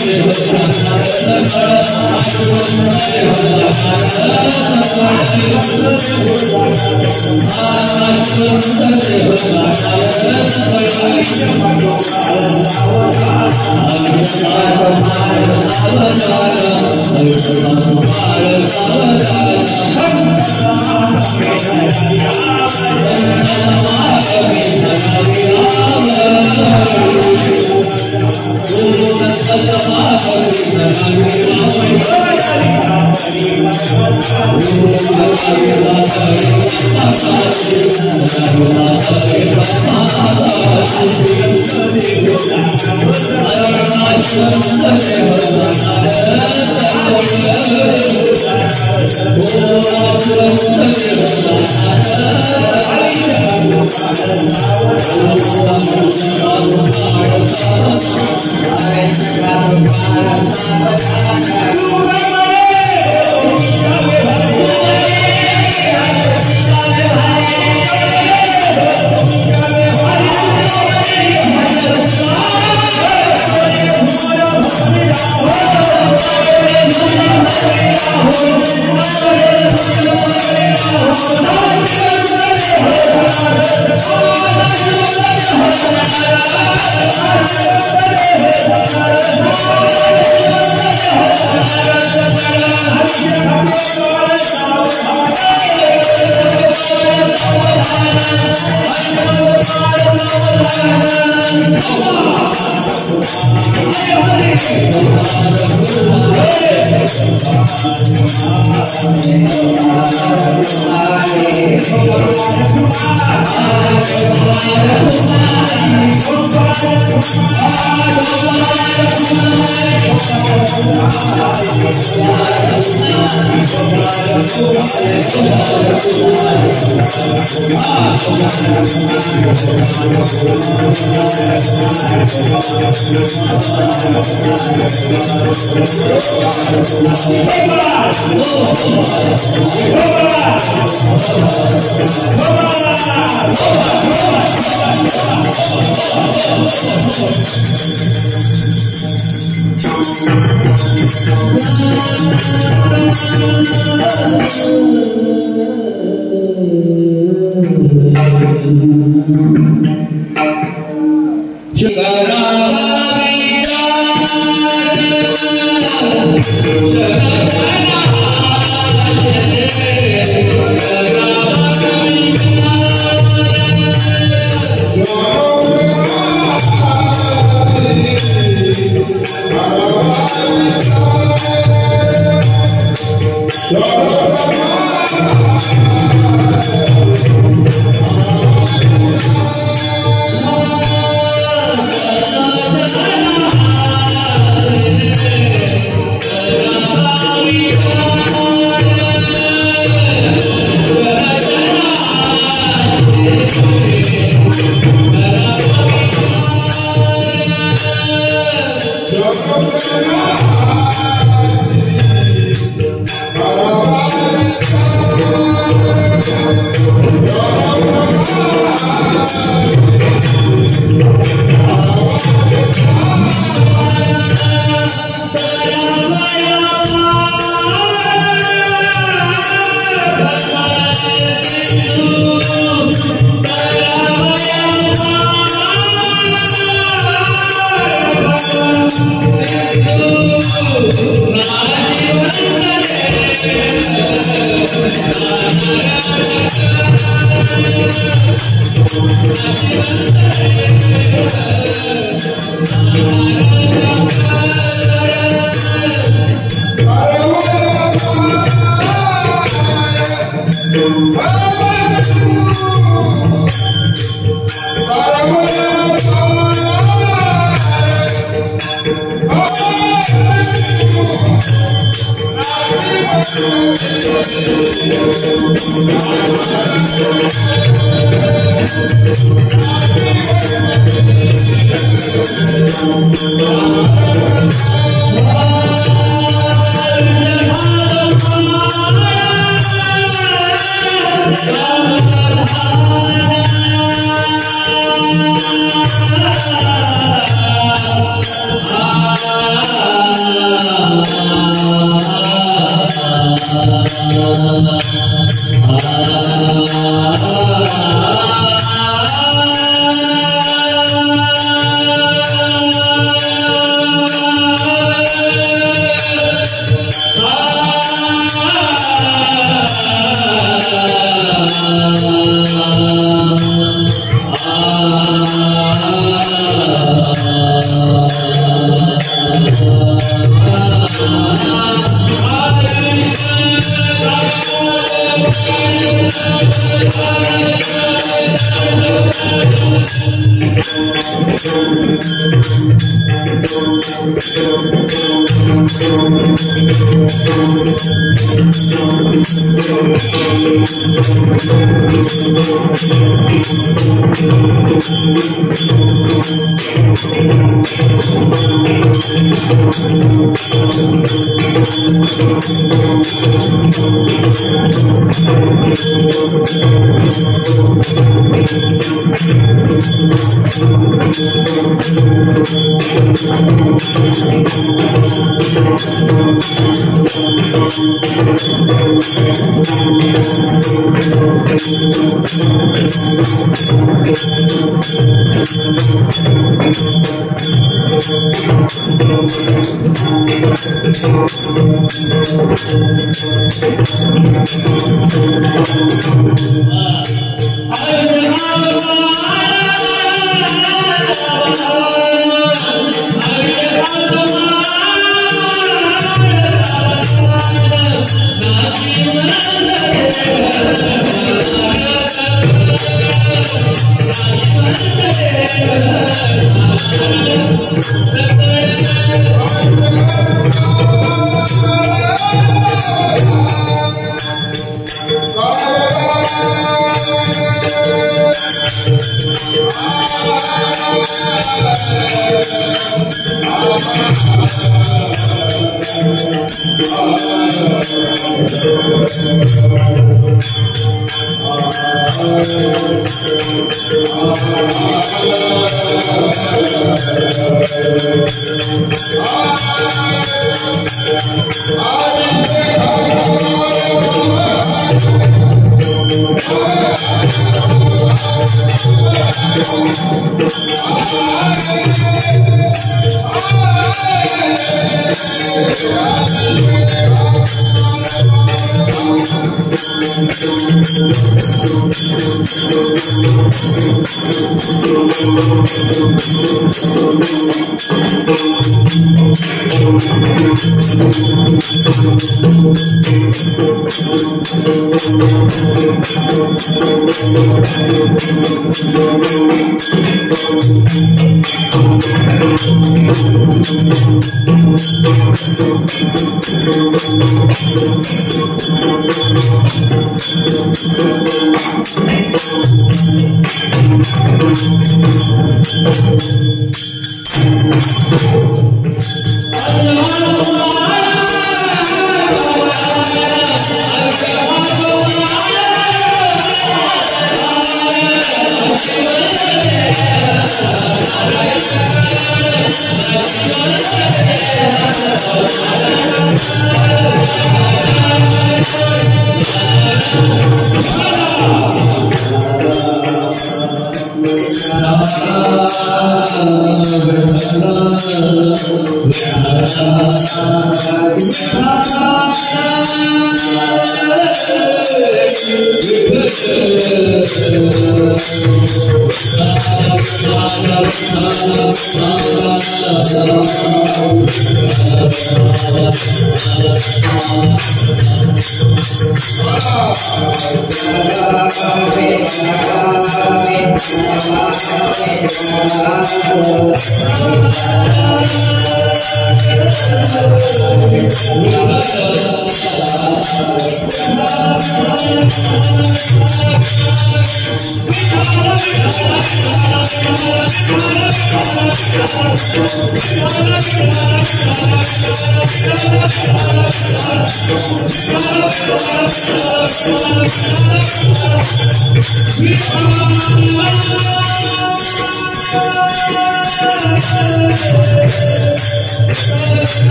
Thank you.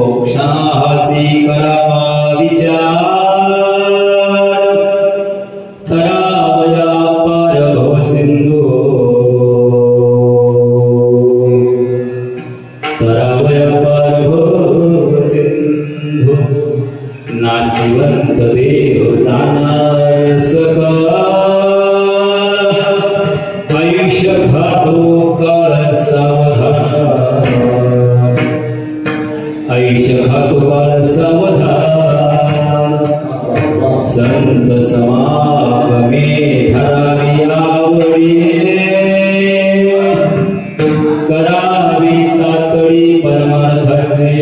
क्षणोक्षणासी करावा विचार करावया पार भव सिंधू करावया पार भव सिंधू नासिवंत देव जाणार सकाळ आयुष्य घातो काळ सावधान आयुष्य घातो काळ सावधान संत समागमे धरावी आवडी करावी तातडी परमार्थाचे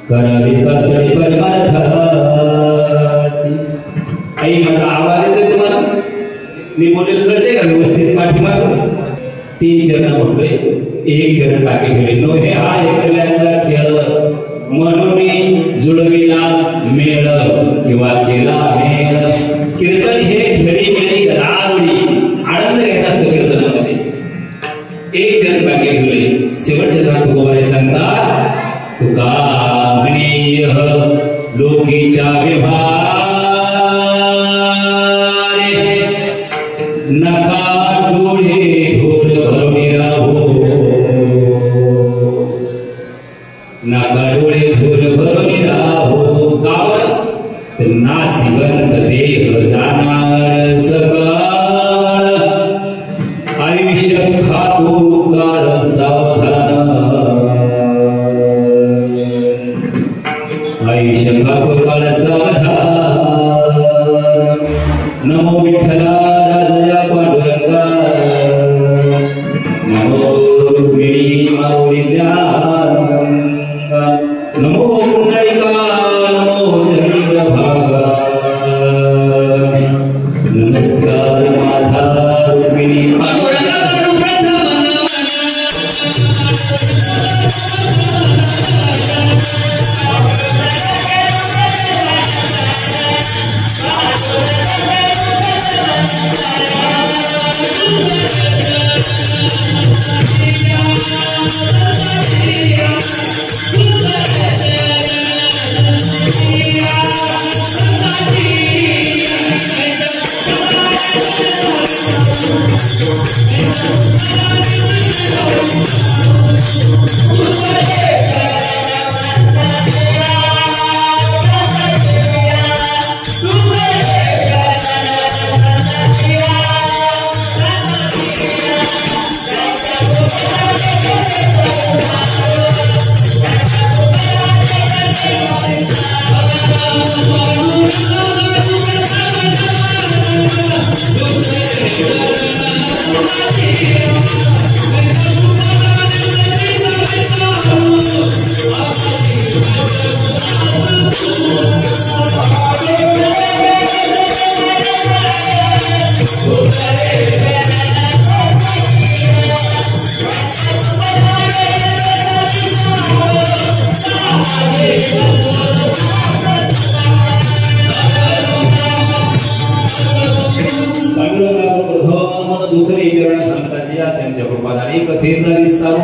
करावी तातडी परमार्थाची। आई माझा आवाज येतोय तुम्हाला? मी बोलेलं कळते का व्यवस्थित? पाठीमाग 3 चरण म्हणलोय, 1 चरण बाकी ठेवले नो हे हा एकल्याचा खेळ म्हणून जुळविला मेळ किंवा केला मेळ। कीर्तन हे खेळी मेळी रावडी आनंद घेत असतं कीर्तनामध्ये। 1 चरण बाकी ठेवले, शेवटच्या चरणात तुकोबाई सांगतात तुका म्हणेय लोकीच्या व्यवहारे नका डोळे ढोर भरून राहो नका डोळे ढोर भरून राहो गाव नासिवंत देह जाणार सकाळ आयुष्य खातो काळ सावधान आयुष्य खातो काळ सावधान। नमो विठ्ठला राजया पांडुरंगा नमो रुक्मिणी माऊली ज्ञानगंगा नमो पुंडलिका नमो चंद्रभागा नमस्कार माझा रुक्मिणी पांडुरंगा। दुसरे चरण संतांची त्यांच्या कृपाने कथेचा विस्तार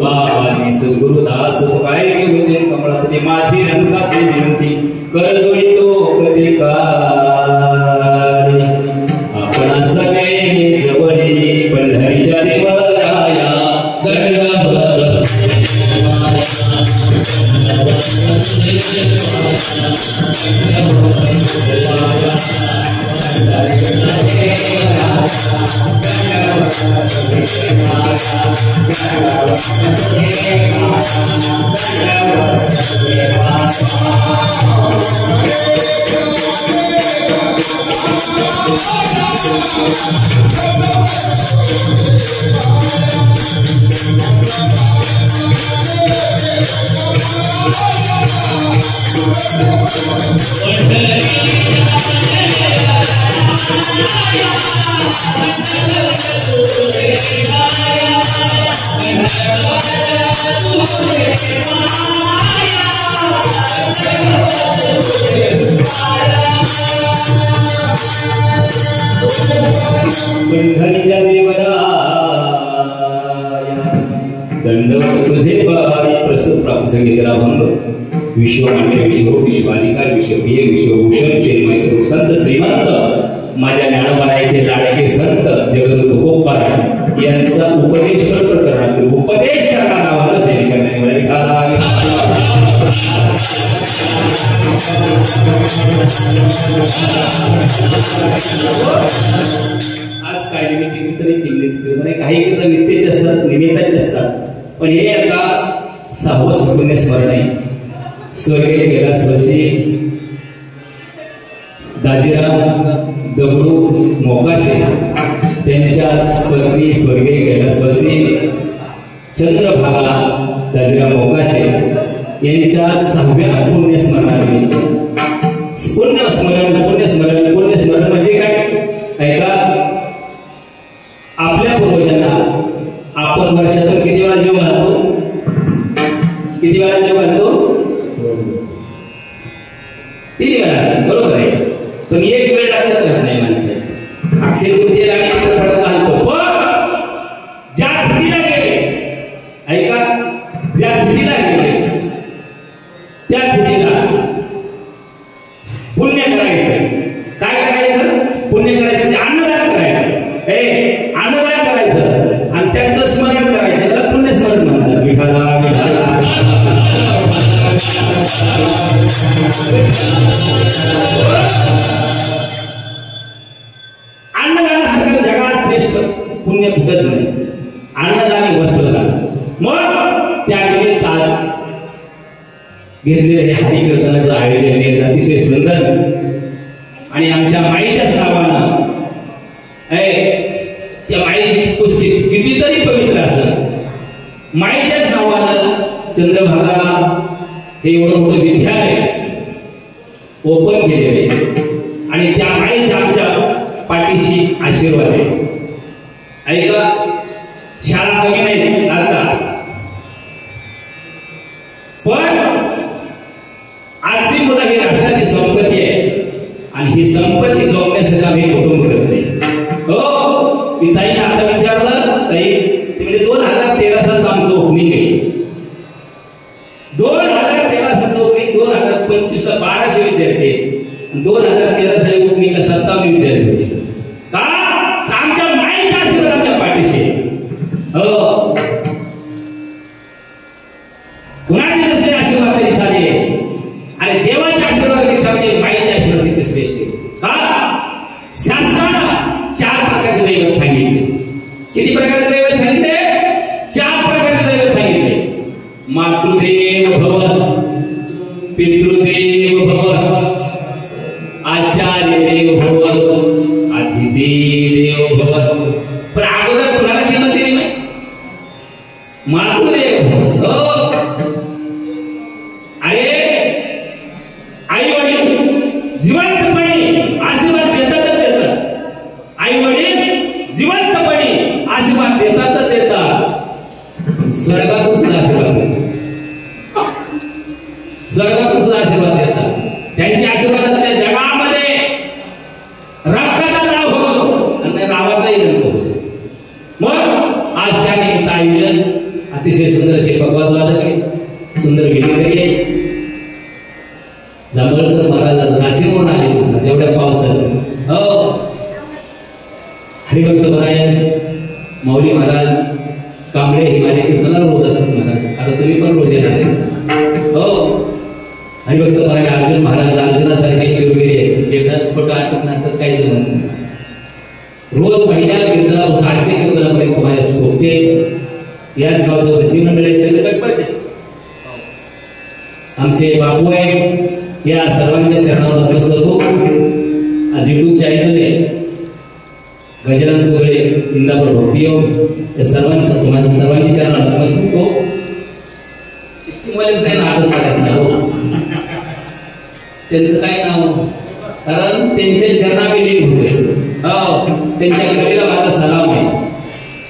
बाबाजी सद्गुरुदास काय घेऊचे कमळापती माझी रंगाची विनंती कर जोडितो कथेकारी आपण सगळे जवळी पंढरीच्या देवराया पंढरीच्या देवरा दंडवत तुझे पाय प्रसन्न प्राप्त संगीतरा भंग विश्वमान्य विश्व विश्वाधिकार विश्वप्रिय विश्वभूषण चिन्मय स्वरूप संत श्रीमंत माझ्या ज्ञानोबारायचे लाडके संत जगद्गुरु तुकोबाराय यांचा उपदेश प्रकरणातील उपदेश नावानं सेविकांनी आज काय निमित्त काही कीर्तन नित्याचे असतात निमित्ताचे असतात पण हे आता 6वं पुण्यस्मरण आहे. स्वर्गीय कैलासवासी दाजीराम दगडू मोकासे त्यांच्याच पत्नी स्वर्गीय कैलासवासी चंद्रभागा दाजीराम मोकासे यांच्या 6व्या पुण्यस्मरणानिमित्त पुण्यस्मरण म्हणजे काय ऐका. आपल्या पूर्वजांना आपण वर्षातून किती वेळा जेव घालतो किती वेळा जेव घालतो 3 वेळा बरोबर आहे. पण एक वेळ लक्षात राहत नाही माणसाची. अक्षय तृतीयेला आम्ही फळं घालतो पण ज्या तिथीला गेले ऐका ज्या तिथीला गेले त्या तिथीला पुण्य करायचं. काय करायचं पुण्य करायचं ते अन्नदान करायचं. अन्नदान करायचं आणि त्यांचं स्मरण करायचं त्याला पुण्यस्मरण म्हणतात. विठाला अन्नदानासारखं जगात श्रेष्ठ पुण्य कुठंच नाही. अन्नदान आणि वस्त्रदान. मग त्या निमित्त आज घेतलेलं हे हरिकीर्तनाचं आयोजन हे अतिशय सुंदर आणि आमच्या माईच्याच नावानं त्या माईची पुस्तक कितीतरी पवित्र असत. माईच्याच नावानं चंद्रभागा हे एवढं मोठं विद्यालय ओपन केलेले आणि त्या माईच्या आमच्या पाठीशी आशीर्वाद आहे. ऐका शाळा कमी नाही आता पण आजची मुलं ही राष्ट्राची संपत्ती आहे आणि ही संपत्ती जोडण्याचं काम हे कुटुंब करत नाही. हो मी ताईने आता विचारलं ताई तिकडे 2013 सालचं आमचं ओपनिंग आहे. 2013 सालचं ओपनिंग 2025 ला 1200 विद्यार्थी 2013 साली ओपनिंगला 57 विद्यार्थी होते. का आमच्या माईच्या आशीर्वाद आमच्या पाठीशी. हो कुणाचे नसले आशीर्वाद तरी चालेल आणि देवाच्या आशीर्वादापेक्षा आमच्या माईच्या आशीर्वाद तिथे श्रेष्ठ आहे. का शास्त्राला 4 प्रकारचे दैवत सांगितले. किती प्रकारचे दैवत सांगितले 4 प्रकारचे दैवत सांगितले. मातृदेव भव पितृदेव भव आचार्य देव भव अधिदेव भव. पण अगोदर कुणाला किंमत दिली नाही. मातृदेव भव. अरे आई वडील जिवंतपणी आशीर्वाद देतातच देतात. आई वडील जिवंतपणी आशीर्वाद देतातच देतात. स्वर्गातून सुद्धा आशीर्वाद देतात. स्वर्गातून सुद्धा आशीर्वाद देतात. त्यांचे आशीर्वाद असल्या जगामध्ये रक्ताचा राव होतो आणि रावाचाही रंग होतो. मग आज त्या निमित्त आयोजन अतिशय सुंदर असे पकवाज वादक आहे सुंदर विधिकरी आहे. जांभळकर महाराज नाशिकवरून आले एवढ्या पावसाचं. हो हरिभक्त महाराज माऊली महाराज कांबळे हे माझे कीर्तनाला रोज असतात महाराज. आता तुम्ही पण रोज येणार. हो हरिभक्त महाराज अर्जुन महाराज अर्जुनासारखे शिवगिरी आहेत. एखाद खोटं आठवत नाटक काहीच रोज पहिल्या याच गावचं भजनी मंडळ आहे सगळं गणपती. आमचे बापू आहेत, या सर्वांच्या चरणावर नतमस्तक. आज युट्यूब चॅनल आहे गजानन कोगळे इंदापूर भक्ती योग, त्या सर्वांचं माझ्या सर्वांची चरणावर नतमस्तक हो. सिस्टीमवालेच काय नावच करायचं नाही हो, त्यांचं काय नाव, कारण त्यांच्या चरणावी लीन होते. हो, त्यांच्या कलेला माझा सलाम आहे.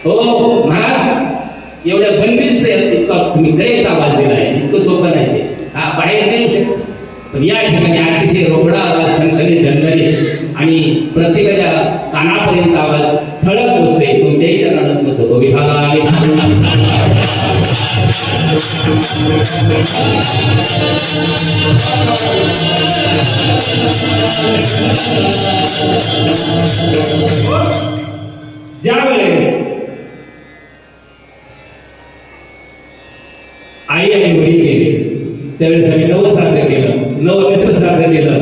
हो महाराज, एवढ्या बंदिस्त इतका तुम्ही करेक्ट आवाज दिला आहे, इतकं सोपं नाही ते. हा बाहेर नाही येऊ शकत, पण या ठिकाणी अतिशय रोकडा आवाज, खणखणीत झणझणीत आणि प्रत्येकाच्या कानापर्यंत आवाज ठळक पोचते. तुमच्याही चरणात बसतो विभागा ज्यावेळेस आई आणि वडील गेले त्यावेळेस आम्ही नवश्राद्ध केलं, नवमिश्र श्राद्ध केलं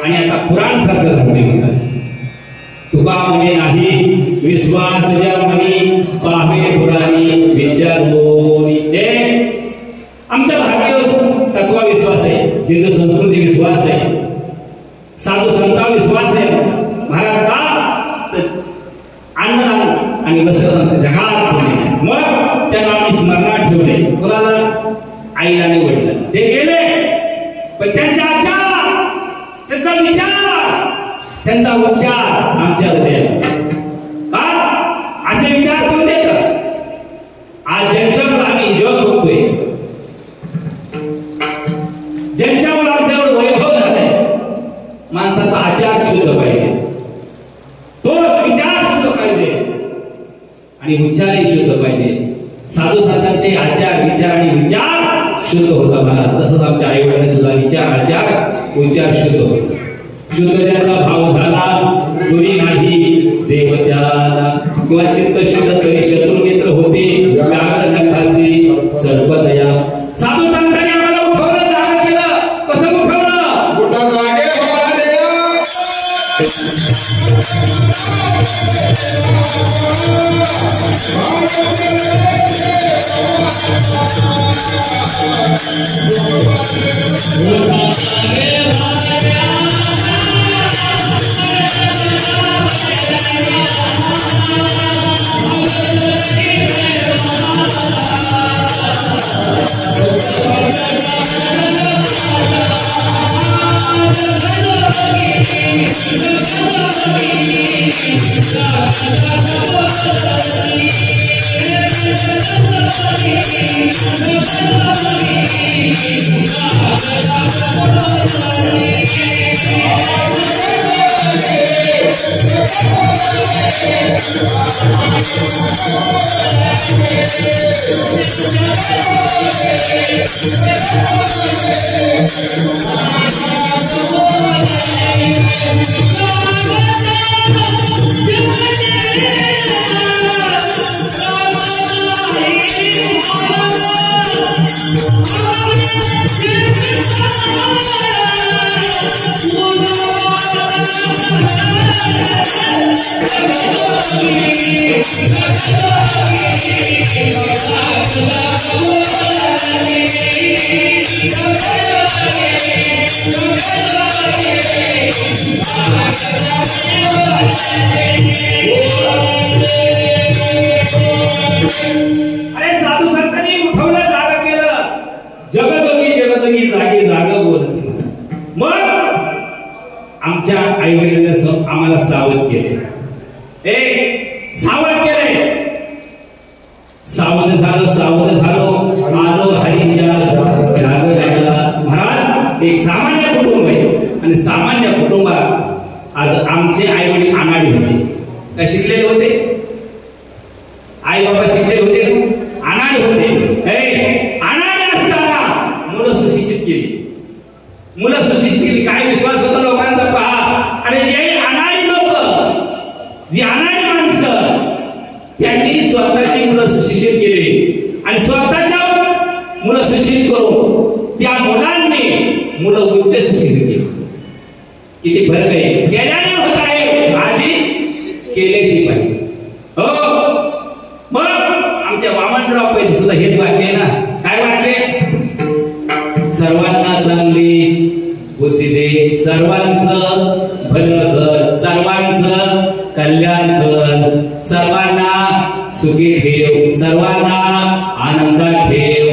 आणि आता पुराण श्राद्ध धरले म्हणतात. तुका म्हणे नाही विश्वास ज्या म्हणी पाहे पुराणी विचारोनी. आमचा भारतीय तत्व विश्वास आहे, हिंदू संस्कृती विश्वास आहे, साधू संता विश्वास आहे. महाराज का अन्नदान आणि वस्त्रदान जगात ठेवले, मग त्यांना आम्ही स्मरणात ठेवले. कोणाला? आईला आणि वडिला. ते गेले पण त्यांचा आचार, त्यांचा विचार, त्यांचा उच्चार आमच्या हृदयात. असे विचार कोण देत? आज ज्यांच्यावर आम्ही जग बघतोय, ज्यांच्यावर आमच्यावर वैभव झालंय, माणसाचा आचार शुद्ध पाहिजे, तो विचार शुद्ध पाहिजे आणि उच्चारही शुद्ध पाहिजे. साधू संतांचे आचार, विचार आणि विचार शुद्ध होता महाराज. तसंच आमच्या आई वडिलांचे सुद्धा विचार, आचार, उच्चार शुद्ध होता. शुद्ध त्याचा भाव झाला दुरी नाही देव त्याला, किंवा चित्त शुद्ध तरी शत्रू मित्र होते, व्याघ्र न खाती सर्पदया. साधू संतांनी आम्हाला उठवलं, जागा केलं. कसं उठवलं? मोठा जागे अरे साधू संतांनी उठवलं, जागा केलं. जगजोगी जगजोगी जागे जागा बोलत. मग आमच्या आई वडिलांनी आम्हाला सावध केले. सावध केले. सावध झालो आलो हरीच्या जागराला. महाराज, एक सामान्य कुटुंब आहे आणि सामान्य कुटुंबात आज आमचे आई वडील अनाडी होते. काय शिकलेले होते? आई बाबा शिकलेले होते, अनाडी होते. अनाडी असताना मुलं सुशिक्षित केली. मुलं सुशिक्षित केली. काय विश्वास होता लोकांचा पहा. आणि जे अनाडी लोक, जी अनाडी माणसं, त्यांनी स्वतःची मुलं सुशिक्षित केली आणि स्वतःच्या मुलं सुशिक्षित करून त्या मुलांनी मुलं उच्च शिक्षित केली. किती फरक आहे. केल्याने होत आहे, आधी केल्याची पाहिजे. हो, मग आनंदराव पैसे सुद्धा हेच वाक्य आहे ना. काय वाक्य? सर्वांना चांगली बुद्धी दे, सर्वांचं भलं कर, सर्वांचं कल्याण कर, सर्वांना सुखी ठेव, सर्वांना आनंदात ठेव.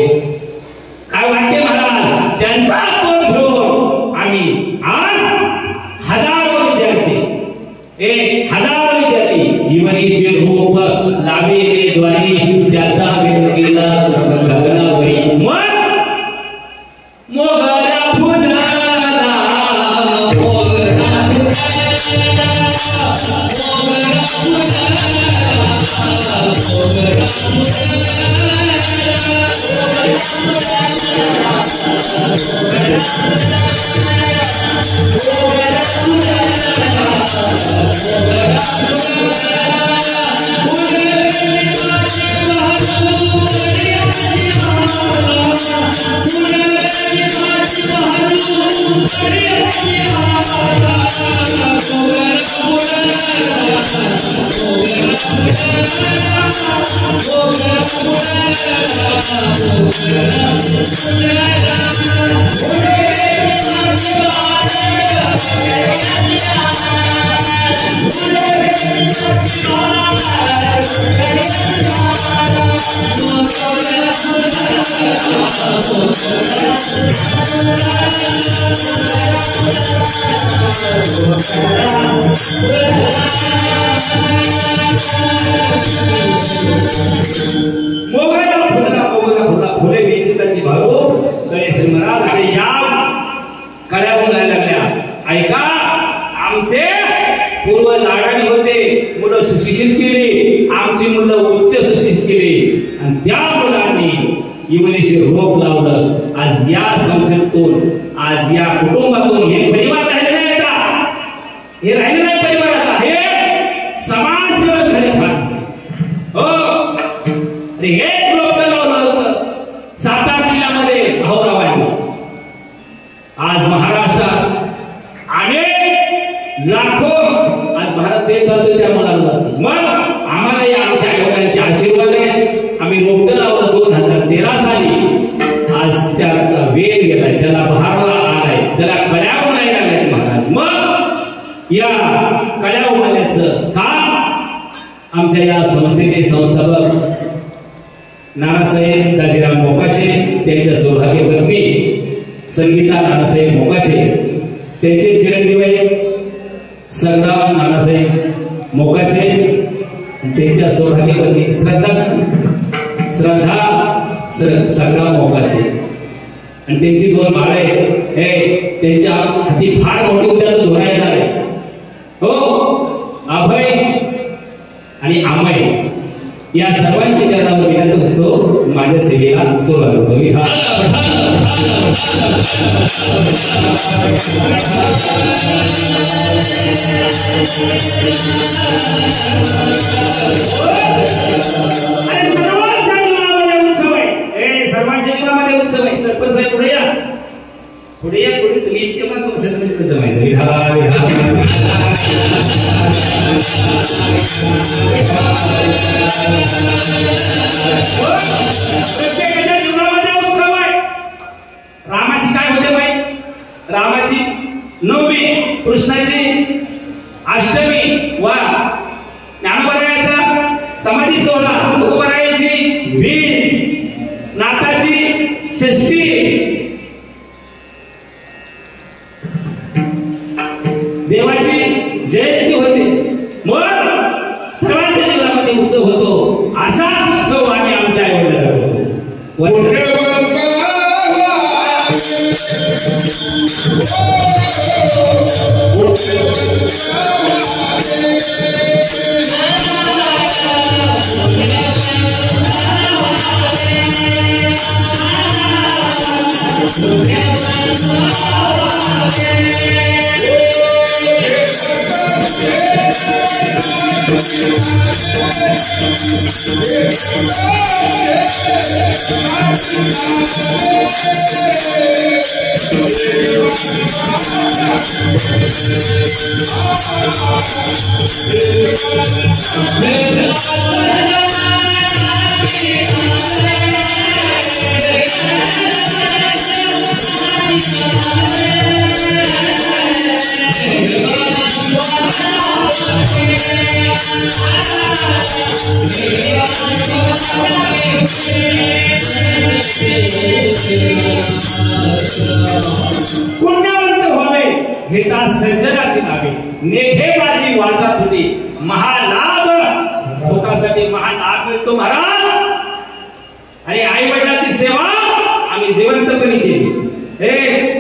काय वाक्य महाराज? त्यांचा बोध घेऊन आम्ही आज हजारो विद्यार्थी जीवनीशी रूप लाविले द्वारी त्याचा वेध केला गगनावरी. मग मोगरा फुलाला फुले वेचिताची भाऊ गणेश महाराज असे या कळ्या बोलायला लागल्या. ऐका, आमचे पूर्वज अडाणी होते, मुलं सुशिक्षित केली, आमची मुलं उच्च सुशिक्षित केली आणि त्या मुलांनी इवनीशी रोप लावलं. आज या संस्थेतून, आज या कुटुंबातून हे परिवार राहिले नाही का? हे राहिले नाही परिवार, आता हे समाजसेवक झाले. हो, हे रोप लावलं होतं सातारा जिल्ह्यामध्ये भाऊरावांनी. आज महाराष्ट्रात अनेक लाखो आज भारत देश चालतोय त्या मुलांना. मग आम्हाला या आमच्या आईवडिलांचे आशीर्वाद आहे. आम्ही रोपटं लावलं 2013 साली. आज त्याचा वेग गेलाय, त्याला बहारला आलाय, त्याला कळ्या उमलायला लागल्यात महाराज. मग या कळ्या उमलण्याचं काम आमच्या या संस्थेचे संस्थापक नानासाहेब दाजीराव मोकाशे, त्यांच्या सौभाग्य पत्नी संगीता नानासाहेब मोकाशे, त्यांचे चिरंजीव संग्राम नानासाहेब मोकाशे, त्यांच्या सौभाग्य पत्नी श्रद्धा संग्राम मोकाशे आणि त्यांची 2 बाळ आहेत. हे त्यांच्या हाती फार मोठी उद्या धोरण येणार आहे. हो, अभय आणि अमय या सर्वांच्या चरणावर विनंती असतो, माझ्या सेवेला सुरुवात होतो. सर्वांच्या जीवनामध्ये उत्सव आहे. सरपंच साहेब पुढे या, पुढे या, पुढे. तुम्ही इतके मला जमायचं. प्रत्येकाच्या जीवनामध्ये उत्सव आहे. रामाची काय होते बाई? रामाची नवमी, कृष्णाची अष्टमी, वा ज्ञानोबरायाचा समाधी सोहळा, तुकोबरायाची बीज, नाथाची षष्ठी, देवाची जयंती होते. मग सर्वांच्या जीवनामध्ये उत्सव होतो. असाच उत्सव आम्ही आमच्या आईवडिलांचा करतो. पुण्यवंत व्हावे हेता सर्जनाची नावे नेठे माझी वाचा तुझी महालाभ लोकांसाठी महालाभ मिळतो महाराज. आणि आई वडिलांची सेवा आम्ही जिवंतपणे केली. हे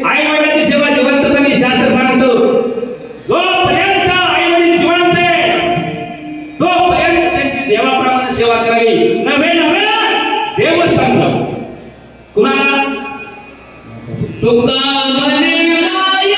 आई वडिलांची सेवा जिवंतपणे शास्त्र सांगतो. जोपर्यंत आई वडील जिवंत आहे तोपर्यंत त्यांची देवाप्रमाणे सेवा करावी. नव्हे नव्हे देव सांगावं. कुणाला तुका म्हणे माय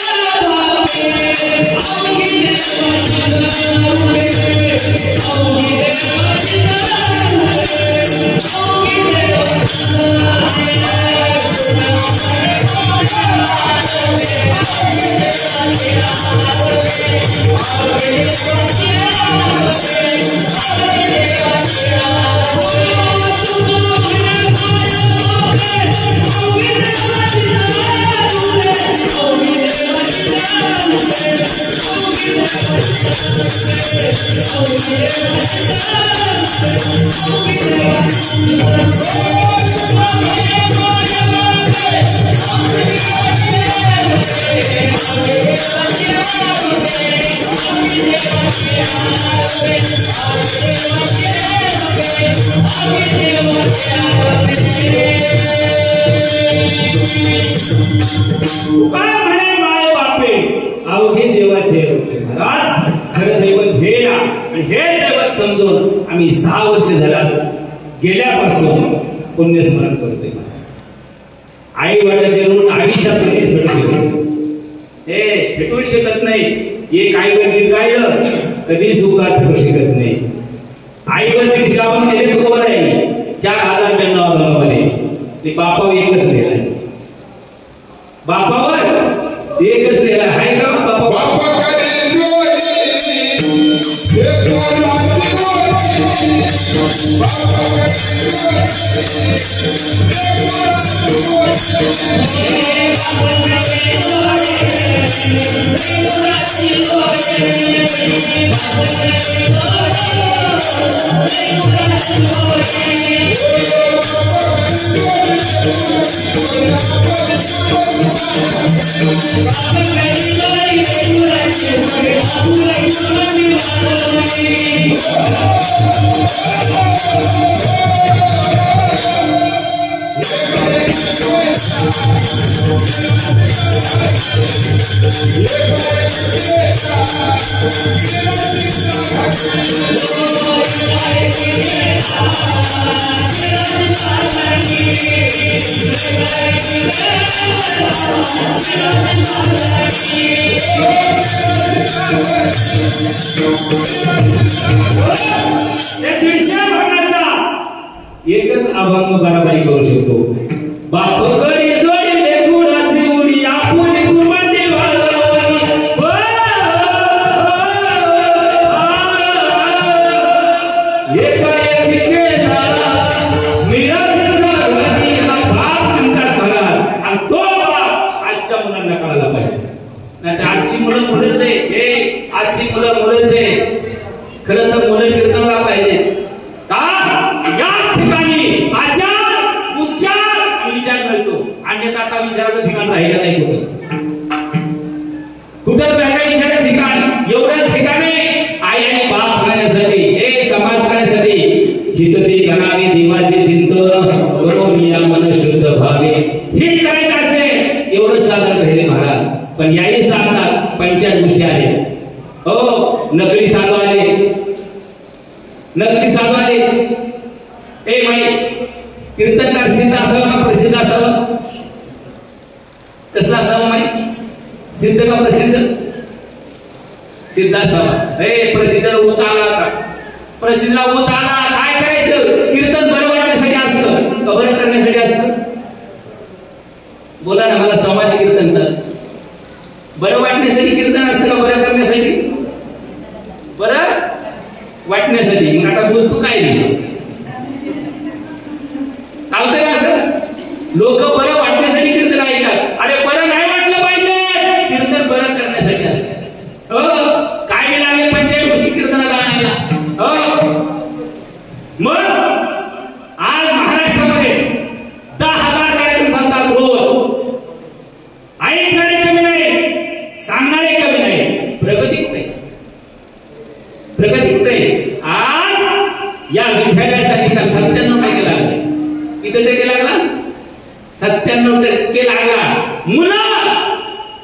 बापे अवघे देवाचे महाराज. खरं दैवत हे आणि हे दैवत समजून आम्ही 6 वर्ष झाल्यास गेल्यापासून पुण्यस्मरण करतोय. आई वडिलांचे ऋण आयुष्यात कधीच हे भेटू शकत नाही. एक आईवर गीत गायलं कधीच उकार भेटू शकत नाही. आईवर दीक्षापन केले बरोबर आहे 4092 मध्ये. ते बापावर एकच लिहिलं. बापावर एकच लिहिलं आहे का बापा. एकच अभंग बराबरी करू शकतो. बाप करी जोडी लेकुराची उडी आपुली कुमारी वाळवणी एका एकीकेला मिराजचा घरी हा बाप म्हणतात महाराज. आणि तो बाप आजच्या मुलांना कळायला पाहिजे. नाही तर आजची मुलं मुलंच आहे. हे आजची मुलं मुलंच आहे. खरं तर मुलं कीर्तनाला पाहिजे का. याच ठिकाणी आचार उच्चार विचार मिळतो. अन्यथा आता विचाराचं ठिकाण राहिलं नाही कुठंच राहिलं विचाराचं ठिकाण. एवढ्याच ठिकाणी आई आणि बाप करण्यासाठी हे समाज करण्यासाठी हितते करावे देवाचे चिंतन करून या मन शुद्ध व्हावे हे करायचं असेल एवढंच साधन राहिले महाराज. पण याही साधनात 45 गोष्टी आल्या. हो नकली साधू आले. नकली साधू आले. ए माई कीर्तनकार सिद्ध असावा का प्रसिद्ध असावा. कसला असावा माई. सिद्ध का प्रसिद्ध. सिद्ध असावा. ए प्रसिद्ध ऊत आला का. प्रसिद्धला ऊत आला काय करायचं. कीर्तन बरं वाटण्यासाठी असतं का बरं करण्यासाठी असतं. बोला ना मला. समाज कीर्तनचं बरं वाटण्यासाठी कीर्तन असतं का बरं करण्यासाठी. बरं वाटण्यासाठी. मग आता बोलतो काय नाही चालतंय का असं. लोक बरं वाटण्यासाठी कीर्तन ऐकतात. अरे बरं नाही वाटलं पाहिजे. कीर्तन बरं करण्यासाठी असतं. हो काय लागेल 45 गोष्टी कीर्तनाला आणायला. हो मग आज महाराष्ट्रामध्ये 10,000 कार्यक्रम चालतात रोज. ऐकणारे कमी नाही, सांगणारे कमी नाही. प्रगती कुठे? प्रगती कुठे? आज या विद्यालयाचा निकाल 97% लागला. किती टक्के लागला? 97% लागला. मुलं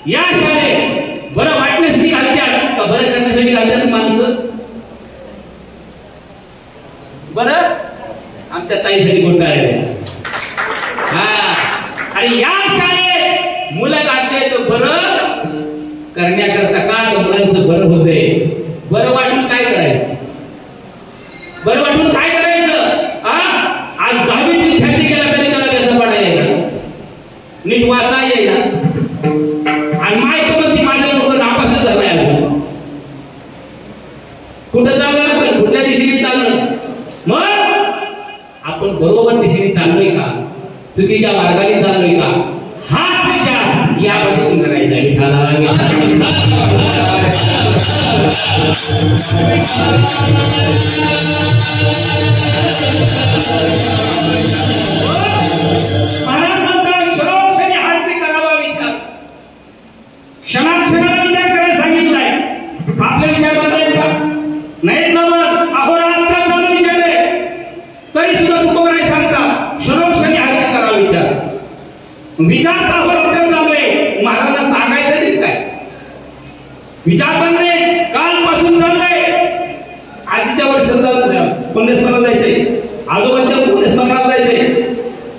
या शाळेत बरं वाटण्यासाठी घालतात का बरं करण्यासाठी घालतात माणसं? बरं आमच्या ताईसाठी घोटाळे. हा, आणि या शाळेत मुलं घालते तर बरं करण्याकरता का? मुलांचं बरं होतंय. बरं वाटून काय करायचं? बरं वाटून काय करायचं? आज 10वीत विद्यार्थी गेला तरी त्याला त्याचा पडा येईल, नीट वाचा येईल. आणि माहिती पण ती माझ्या लोक नापासच झालाय. अजून कुठं चाललं? पण कुठल्या दिशेने चाललं? मग आपण बरोबर दिशेने चाललोय का? चुकीच्या मार्गाने चाललोय का? हाच विचार या पद्धतीने करायचा आहे. क्षणोक्षणी हाती करावा विचार. क्षणाक्षणाला विचार करायला सांगितलाय. आपले विचार बदलायचे का? नाहीत ना. मग अहोरात्र चालू विचार आहे तरी सुद्धा तुकोबाराय सांगता क्षणोक्षणी हाती करावा विचार. विचार तर अहोरात्र चालू आहे, महाराजांना सांगायचं नाही काय? विचार पण नाही, कालपासून चाललंय. आधीच्या वर्षात पुण्यस्मरणाला जायचंय, आजोबांच्या पुण्यस्मरणाला जायचंय.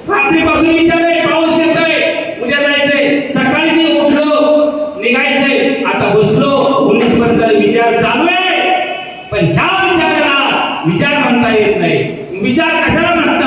रात्रीपासून विचार आहे, पाऊस येतोय, उद्या जायचंय. सकाळी मी उठलो, निघायचंय. आता बसलो, पुण्यस्मरणाचा विचार चालू आहे. पण ह्या विचाराला विचार म्हणता येत नाही. विचार कशाला म्हणतात?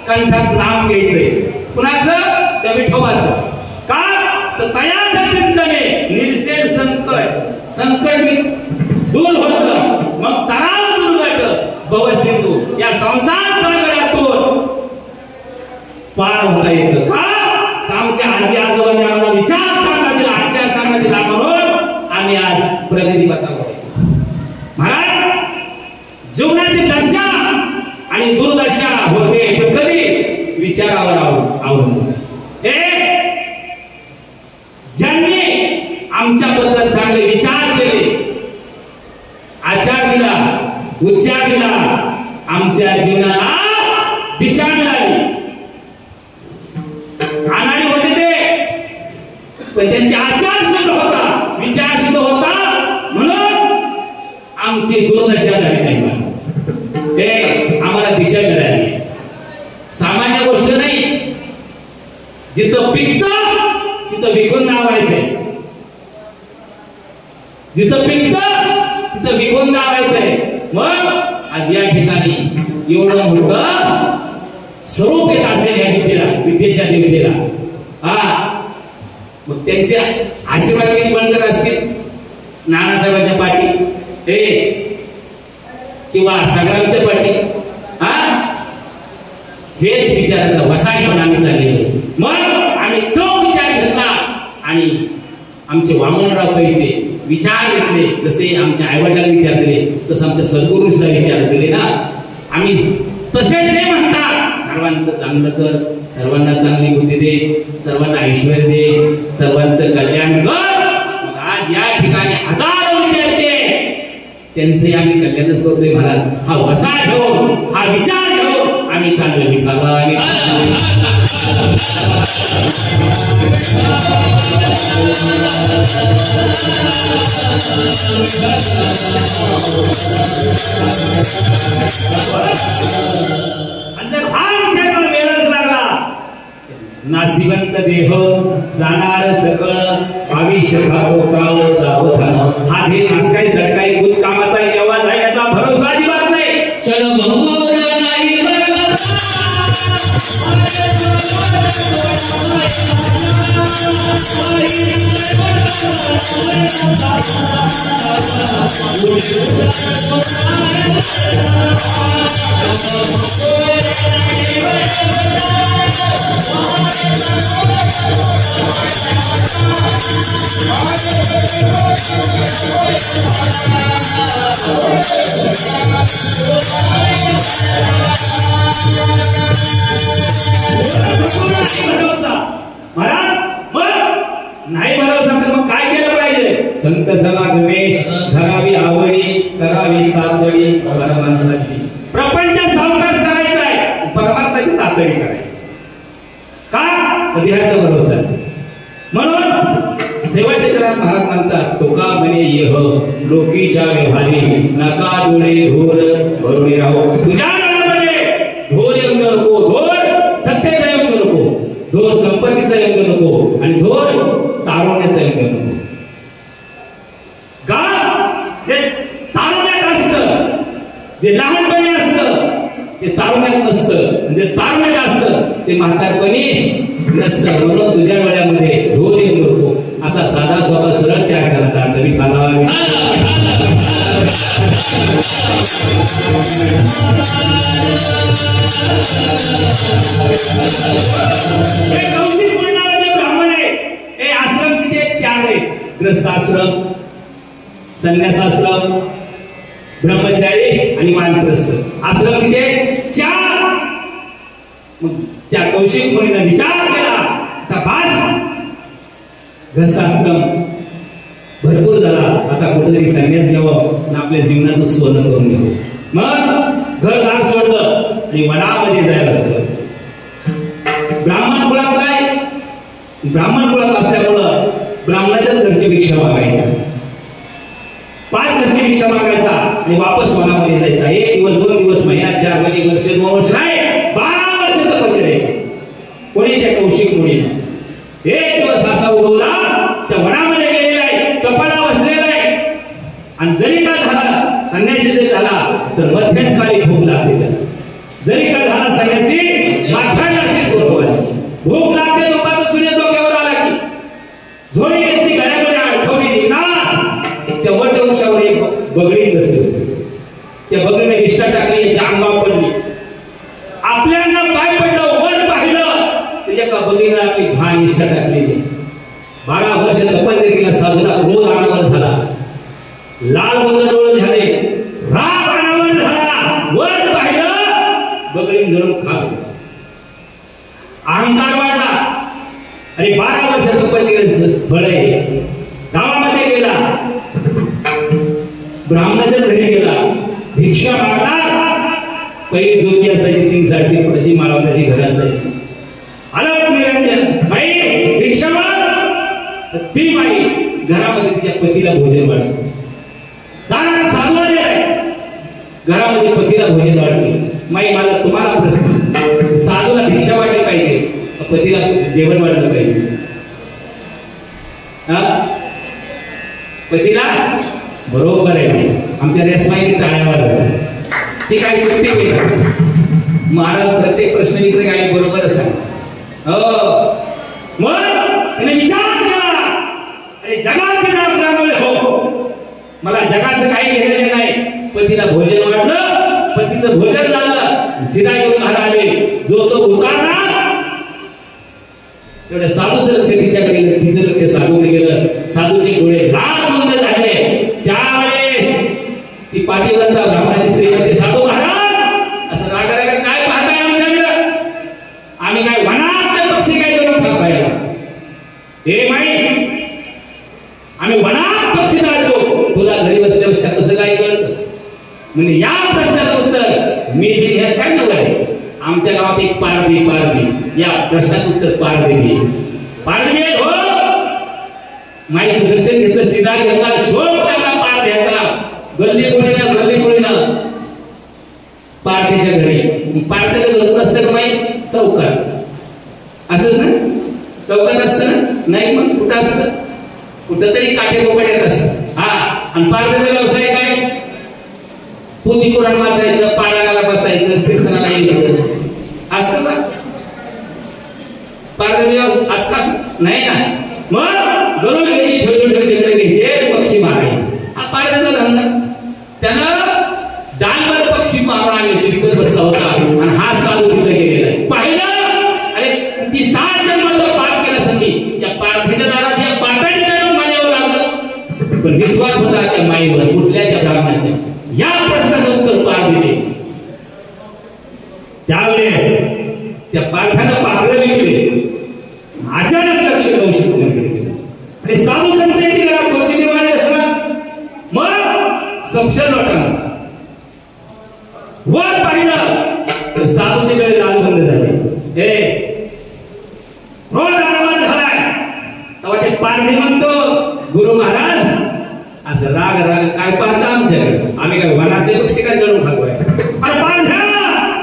कंठात नाम घ्यायचंय. कुणाचं? त्या विठोबाचं. का? तर तयाचं चिंतने निर्सेल संकट. संकट दूर होतं, मग तराव दुर्गट भवसिंधू या संसार सागरातून पार होता येतं. का? आमच्या आजी आजोबांनी आम्हाला विचार चांगला दिला, आचार चांगला दिला म्हणून आम्ही आज प्रगती पथावर. महाराज जीवनाची दशा आणि दुर्दशा होते पण कधी? विचारावर अवलंबून. ज्यांनी आमच्याबद्दल चांगले विचार केले, आचार दिला, उच्चार दिला, आमच्या जीवनाला दिशा मिळाली. अनाडी होते ते, पण त्यांचे आचार सुद्धा होता, विचार सुद्धा होता, म्हणून आमची दुर्दशा झाली नाही. आम्हाला दिशा मिळाली. सामान्य गोष्ट नाही. जिथं पिकतं तिथं विकून लावायचंय. जिथं पिकतं तिथं विकून लावायचंय. मग आज या ठिकाणी एवढं मोठं स्वरूप येत असेल या विद्येला, विद्येच्या देवतेला. मग त्यांच्या आशीर्वाद किती बनकर असतील. नानासाहेबांच्या पाठी किंवा संग्रामच्या पाठी हेच विचाराचा वसाय पण आम्ही चाललेलो. मग आम्ही तो विचार घेतला आणि आमचे वामनराव पैचे विचार घेतले. जसे आमच्या आईवडिलांनी विचार दिले तसं आमच्या सद्गुरूंना विचार दिले ना. आम्ही तसे ते म्हणतात सर्वांचं चांगलं कर, सर्वांना चांगली बुद्धी दे, सर्वांना ऐश्वर्य दे, सर्वांचं कल्याण कर. आज या ठिकाणी हजारो विद्यार्थी त्यांचे आम्ही कल्याणच करतोय महाराज. हा वसा घेऊन, हा विचार घेऊन आम्ही चाललो शिकायला. जर हा विचार वेळच लागला, नासिवंत देह जाणार सकळ, आयुष्य खातो काळ सावधान. हा ध्येय असकाय सरकारी कुछ कामाचा येवा जाण्याचा भरोसा अजिबात नाही. चलो मंगोरा नाही नाही भरोसा तर मग काय केलं पाहिजे? संत समागमे धरावी आवडी, करावी तातडी परमात्म्याची. प्रपंच सावकाश करायचा आहे, परमात्म्याची तातडी करायची. का? देहाचा भरोसा. म्हणून सेवाच्या जनात महाराज म्हणतात, टोका म्हणे येह लोकीच्या व्यवहारी, नका डोळे धोर भरून राहो. तुझ्या डोळ्यामध्ये धोर येऊ नको, धोर सत्याचा येऊ नको, धोर संपत्तीचा येऊ नको, आणि धोर तारुण्याचा येऊ नको. का? जे तारुण्यात असतं, जे लहानपणी असतं ते तारुण्यात नसतं, जे तारुण्यात असतं ते म्हातारपणी नसतं. म्हणून तुझ्या डोळ्यामध्ये धोर येऊ नको, असा साधा सोपा सरळ चार करायचा. तरी खाला ब्राह्मण आहे. हे आश्रम किती आहेत? 4 आहेत. ग्रस्ताश्रम, संन्यासाश्रम, ब्रह्मचारी आणि वानप्रस्थ. आश्रम किती आहेत? 4. मग त्या कौशिक मुनीने विचार केला, आता बास ग्रस्ताश्रम भरपूर झाला, आता कुठेतरी संन्यास घ्यावं आणि आपल्या जीवनाचं सोनं करून घ्यावं. मग घरदार सोडलं आणि वनामध्ये जायला सुरुवात. ब्राह्मण कुळात काय? ब्राह्मण कुळात असल्यामुळं ब्राह्मणाच्याच घरची भिक्षा मागायचा, 5 घरची भिक्षा मागायचा आणि वापस वनामध्ये जायचा. 1 दिवस, 2 दिवस, महिना, 4 महिने, वर्ष, 2 वर्ष नाही, 12 वर्ष तपश्चर्या. कोणी? त्या कौशिक मुनीने 1 दिवस असा उडवला, त्या वनामध्ये गेलेला आहे, तपाला बसलेला आहे. आणि जरी का झाला संन्यासी जरी झाला तर मध्यंकाळी भूक लागते त्याला. जरी का झाला संन्यासी, माथ्याला भूक लागते. लोकांचा सूर्य डोक्यावर आला की झोळी येते, गळ्यामध्ये अडकवली निघणार. त्या वटवृक्षावर एक बगडी बसली, त्या बगडीने विष्ठा टाकली, याच्या अंगावर पडली. आपल्याला काय पडलं? वर पाहिलं तर एका बगडीने आपली घाण विष्ठा टाकलेली. 12 वर्ष तपस्या केला, साधूला क्रोध अनावर झाला, लाल बंद डोळे झाले, राग अनावर झाला. वर पाहिलं, बगडीने धरून खात. अहंकार वाढला. अरे 12 वर्ष तपस्या फळ आहे. गावामध्ये गेला, ब्राह्मणाच्याच घरी गेला, भिक्षा मागला. पहिली ज्योती असायची 3 साडेतीन माळवण्याची घर असायची. आलं निरंजन, बाई भिक्षा माग. ती बाई घरामध्ये तिच्या पतीला भोजन वाढलं. दारात साधू आले, घरामध्ये पतीला भोजन वाढले. माई मला तुम्हाला प्रश्न, साधूला भिक्षा वाढली पाहिजे, पतीला जेवण वाढलं पाहिजे. पतीला बरोबर आहे. आमच्या रेसमाईने टाळ्यावर ती काही चुकती केली. महाराज प्रत्येक प्रश्न विचार काही बरोबरच सांग. मग त्याने विचार केला, अरे जगाचे नामुळे हो, मला जगाचं काही घेण्याचं नाही. पतीला भोजन वाटलं, पतीचं भोजन झालं, सीधा येऊन महाराज आले. जो तो उतारला तेवढ्या साधूचं लक्ष तिच्याकडे गेलं, तिचं लक्ष साधूकडे गेलं. साधूचे डोळे लाल बंद झाले. त्यावेळेस ती पाठीवरता ब्राह्मणाची स्त्री म्हणते, साधू महाराज असं रागारागा काय पाहताय आमच्याकडे? म्हणजे या प्रश्नाचं उत्तर मी दिले काय नव्हे. आमच्या गावात एक पारदी या प्रश्नाचं उत्तर पारदी हो. माईचं दर्शन घेतलं, सीधा घेतला, शोध लागला पारध्याचा. गल्ली कोळीनं पारध्याच्या घरी. पारध्याचं घर असतं का माई? चौकात असंच ना? चौकात असतं ना? नाही मग कुठं असतं? कुठं तरी काटेकोपड्यात असतं. हा, आणि पारध्याचा व्यवसाय काय? पोथी पुराण वाचायचं, पारायणाला बसायचं, कीर्तनाला यायचं असतं का? पारध्याचा असं नाही ना. मग गरुड घ्यायची, छोटे टिकडे घ्यायचे, पक्षी मारायचे. हा पारध्याचा धंदा. त्यानं डालवर पक्षी मारून आणले, विकत बसला होता आणि हा साधू तिथे गेलेला आहे. पाहिलं, अरे ती 7 जन्माचा पाप केला संधी या पारध्याच्या दारात या पाटाची जाऊन माझ्यावर लागलं. पण विश्वास होता त्या माईवर, कुठल्या त्या ब्राह्मणाच्या. या प्रश्नाचं उत्तर पार दिले. त्यावेळेस त्या पारध्यानं पाकडं विकले. अचानक लक्ष कौशिक आणि साधू संत कोची देवाने असला. मग संशय लोटांना वर पाहिलं तर साधूचे गळे लाल बंद झाले. रोज आवाज झालाय तेव्हा ते पारधी म्हणतो, गुरु महाराज असं राग काय पाहता आमच्याकडे? आम्ही काय वनातले पक्षी काय जळून खातोय? अरे पारध्या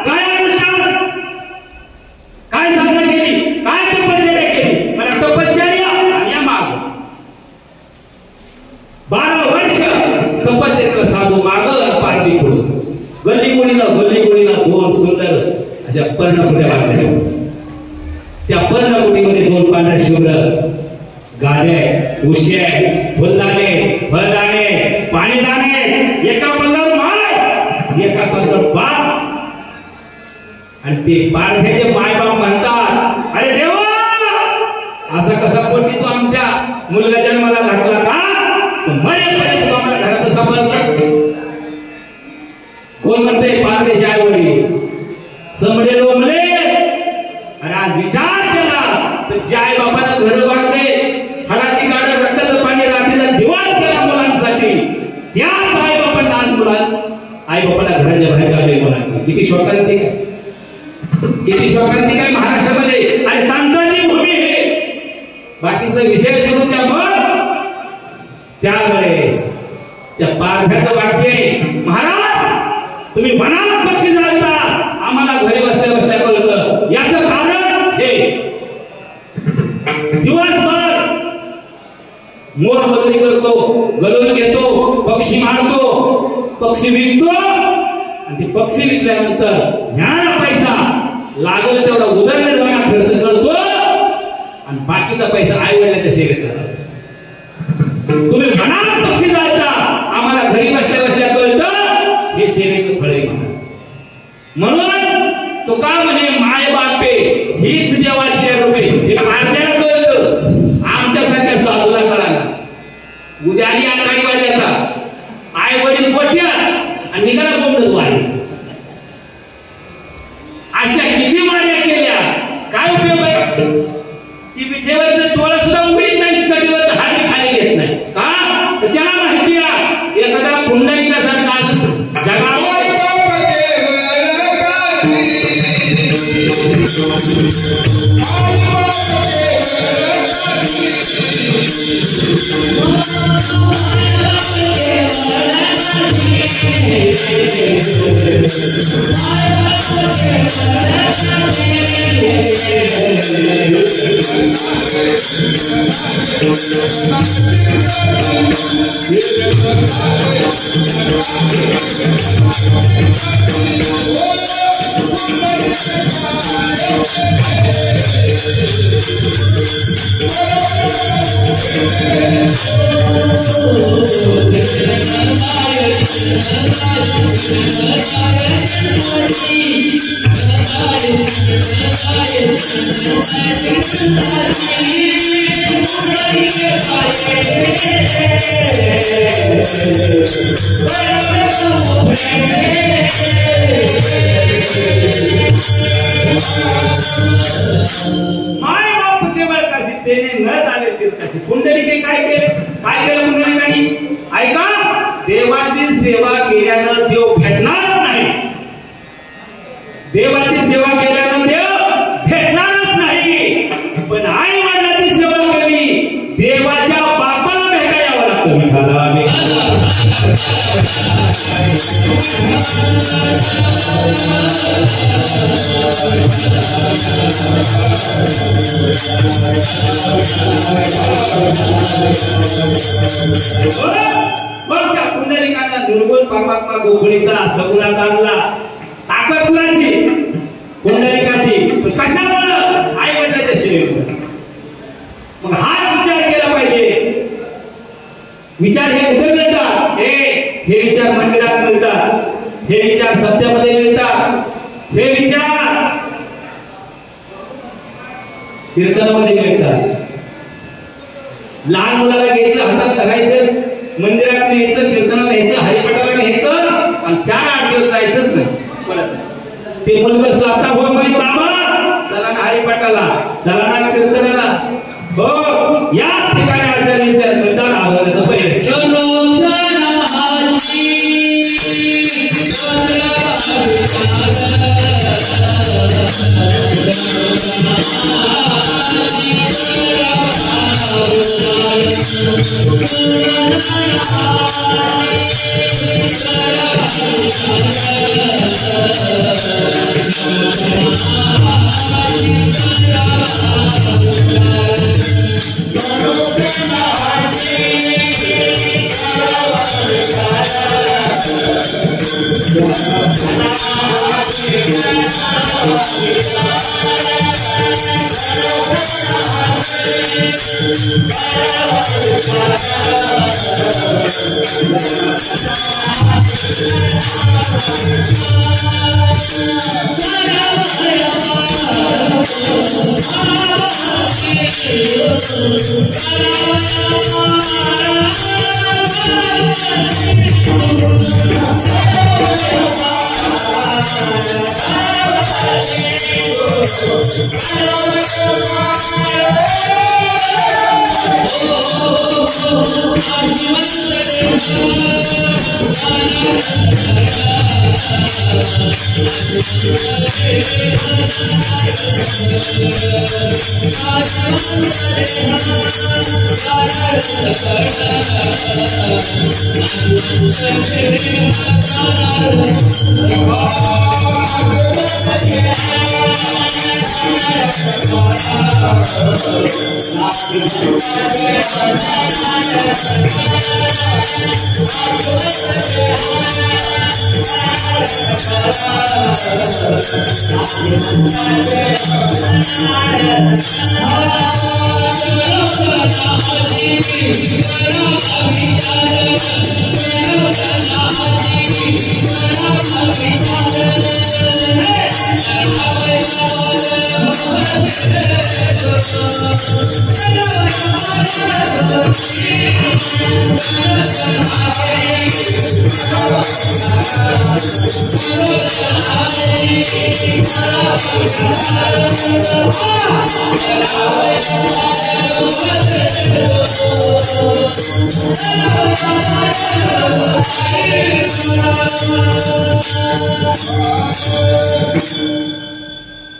काय अनुष्ठान, काय साधना केली, काय तपश्चर्या केली? मला तपश्चर्या आणि या माग 12 वर्ष तपश्चर्याला साधू माग पारधी पडून. गल्ली कोणीला 2 सुंदर अशा पर्णकुट्या बांधल्या. त्या पर्णकुटीमध्ये 2 पांढऱ्या शुभ्र गाड्या, उश्या, फुलदाणे, फळदाणे, पाणीदाणे, एका पदरावर माय, एका पदरावर बाप. आणि ते पारध्याचे मायबाप म्हणतात, अरे देवा असा कसा पोटी तू आमच्या मुलगा जन्माला घातला का? मरेपर्यंत आम्हाला घरात सांभाळलं. कोण म्हणते पारदेशी आईवडील समडे लोमले. अरे आज विचार केला तर ज्या आई बापाला घर बांधले, हाडाची गाड, रक्ताचं पाणी, रात्रीचा दिवाळ केला मुलांसाठी, त्याच आई बापांना आज आई बापाला घराच्या बाहेर काढले मुलांना. किती शोकांती काय, किती शोकांती काय महाराष्ट्रामध्ये. आणि संतांची भूमी हे बाकीचा विषय सोडून द्या. मग त्यावेळेस त्या पारध्याचं वाक्य, महाराज तुम्ही वनात पक्षी जाता, आम्हाला घरी बसल्या कळलं. याचं कारण हे, दिवसभर मोर बदली करतो, गलोल घेतो, पक्षी मारतो, पक्षी विकतो, आणि ते पक्षी विकल्यानंतर ज्ञान पैसा लागल तेवढा उदरनिर्वाह खर्च करतो, आणि बाकीचा पैसा आई वडिलांच्या सेवेत करतो. तुम्ही वनात पक्षी जाता, आम्हाला घरी बसल्या कळतं, हे सेवेचं फळ आहे. म्हणून तो का म्हणे माय बापे हीच देवाची रूपे. हे पारध्याला कळतं, आमच्यासारख्या साधूला कळाला. उद्या आली आकाडी वाजायचा, आई वडील गोट्यात आणि निघाला कोंबडच वाढे. अशा किती वाड्या केल्या, काय उपयोग आहे? ती विठेवरचं डोळा सुद्धा उघडीत नाही, कटीवरचं हाडी खाली घेत नाही का? तर त्याला माहिती आहे एखादा पुंडलिकासारखा जगावर माय बाप केवळ कशी तेने न झाले तीर्थाची. पुंडलिके काय केले? काय केलं पुंडलिकाने? ऐका, देवाची सेवा केल्यानं देव भेटणारच नाही. देवाची सेवा केल्यानं देव भेटणारच नाही. पण आई वडिलांची सेवा केली देवाच्या बापाला भेटा यावं लागतं. विठाला मग त्या पुंडलिकानं निर्गुण परमात्मा गोकुळीचा सगुणात आणला. ताकद कुणाची? पुंडलिकाची. कशामुळं? आई वडिलाच्या सेवेमुळे. मग हा विचार केला पाहिजे. विचार हे कुठे मिळतात? हे विचार मंदिरात मिळतात. हे विचार सत्यामध्ये मिळतात. हे विचार कीर्तनामध्ये मिळतात. लहान मुलाला घ्यायचं, हातात धरायचं, मंदिरात न्यायचं, कीर्तनाला न्यायचं, हरिपाठाला न्यायचं आणि 4-8 दिवस जायचंच नाही. ते मुलगा स्वतः हो माई बाबा चला ना हरिपाठाला, चला ना कीर्तनाला. हो याच ठिकाणी आचार्य मिळतात. आवडण्याचं पहिले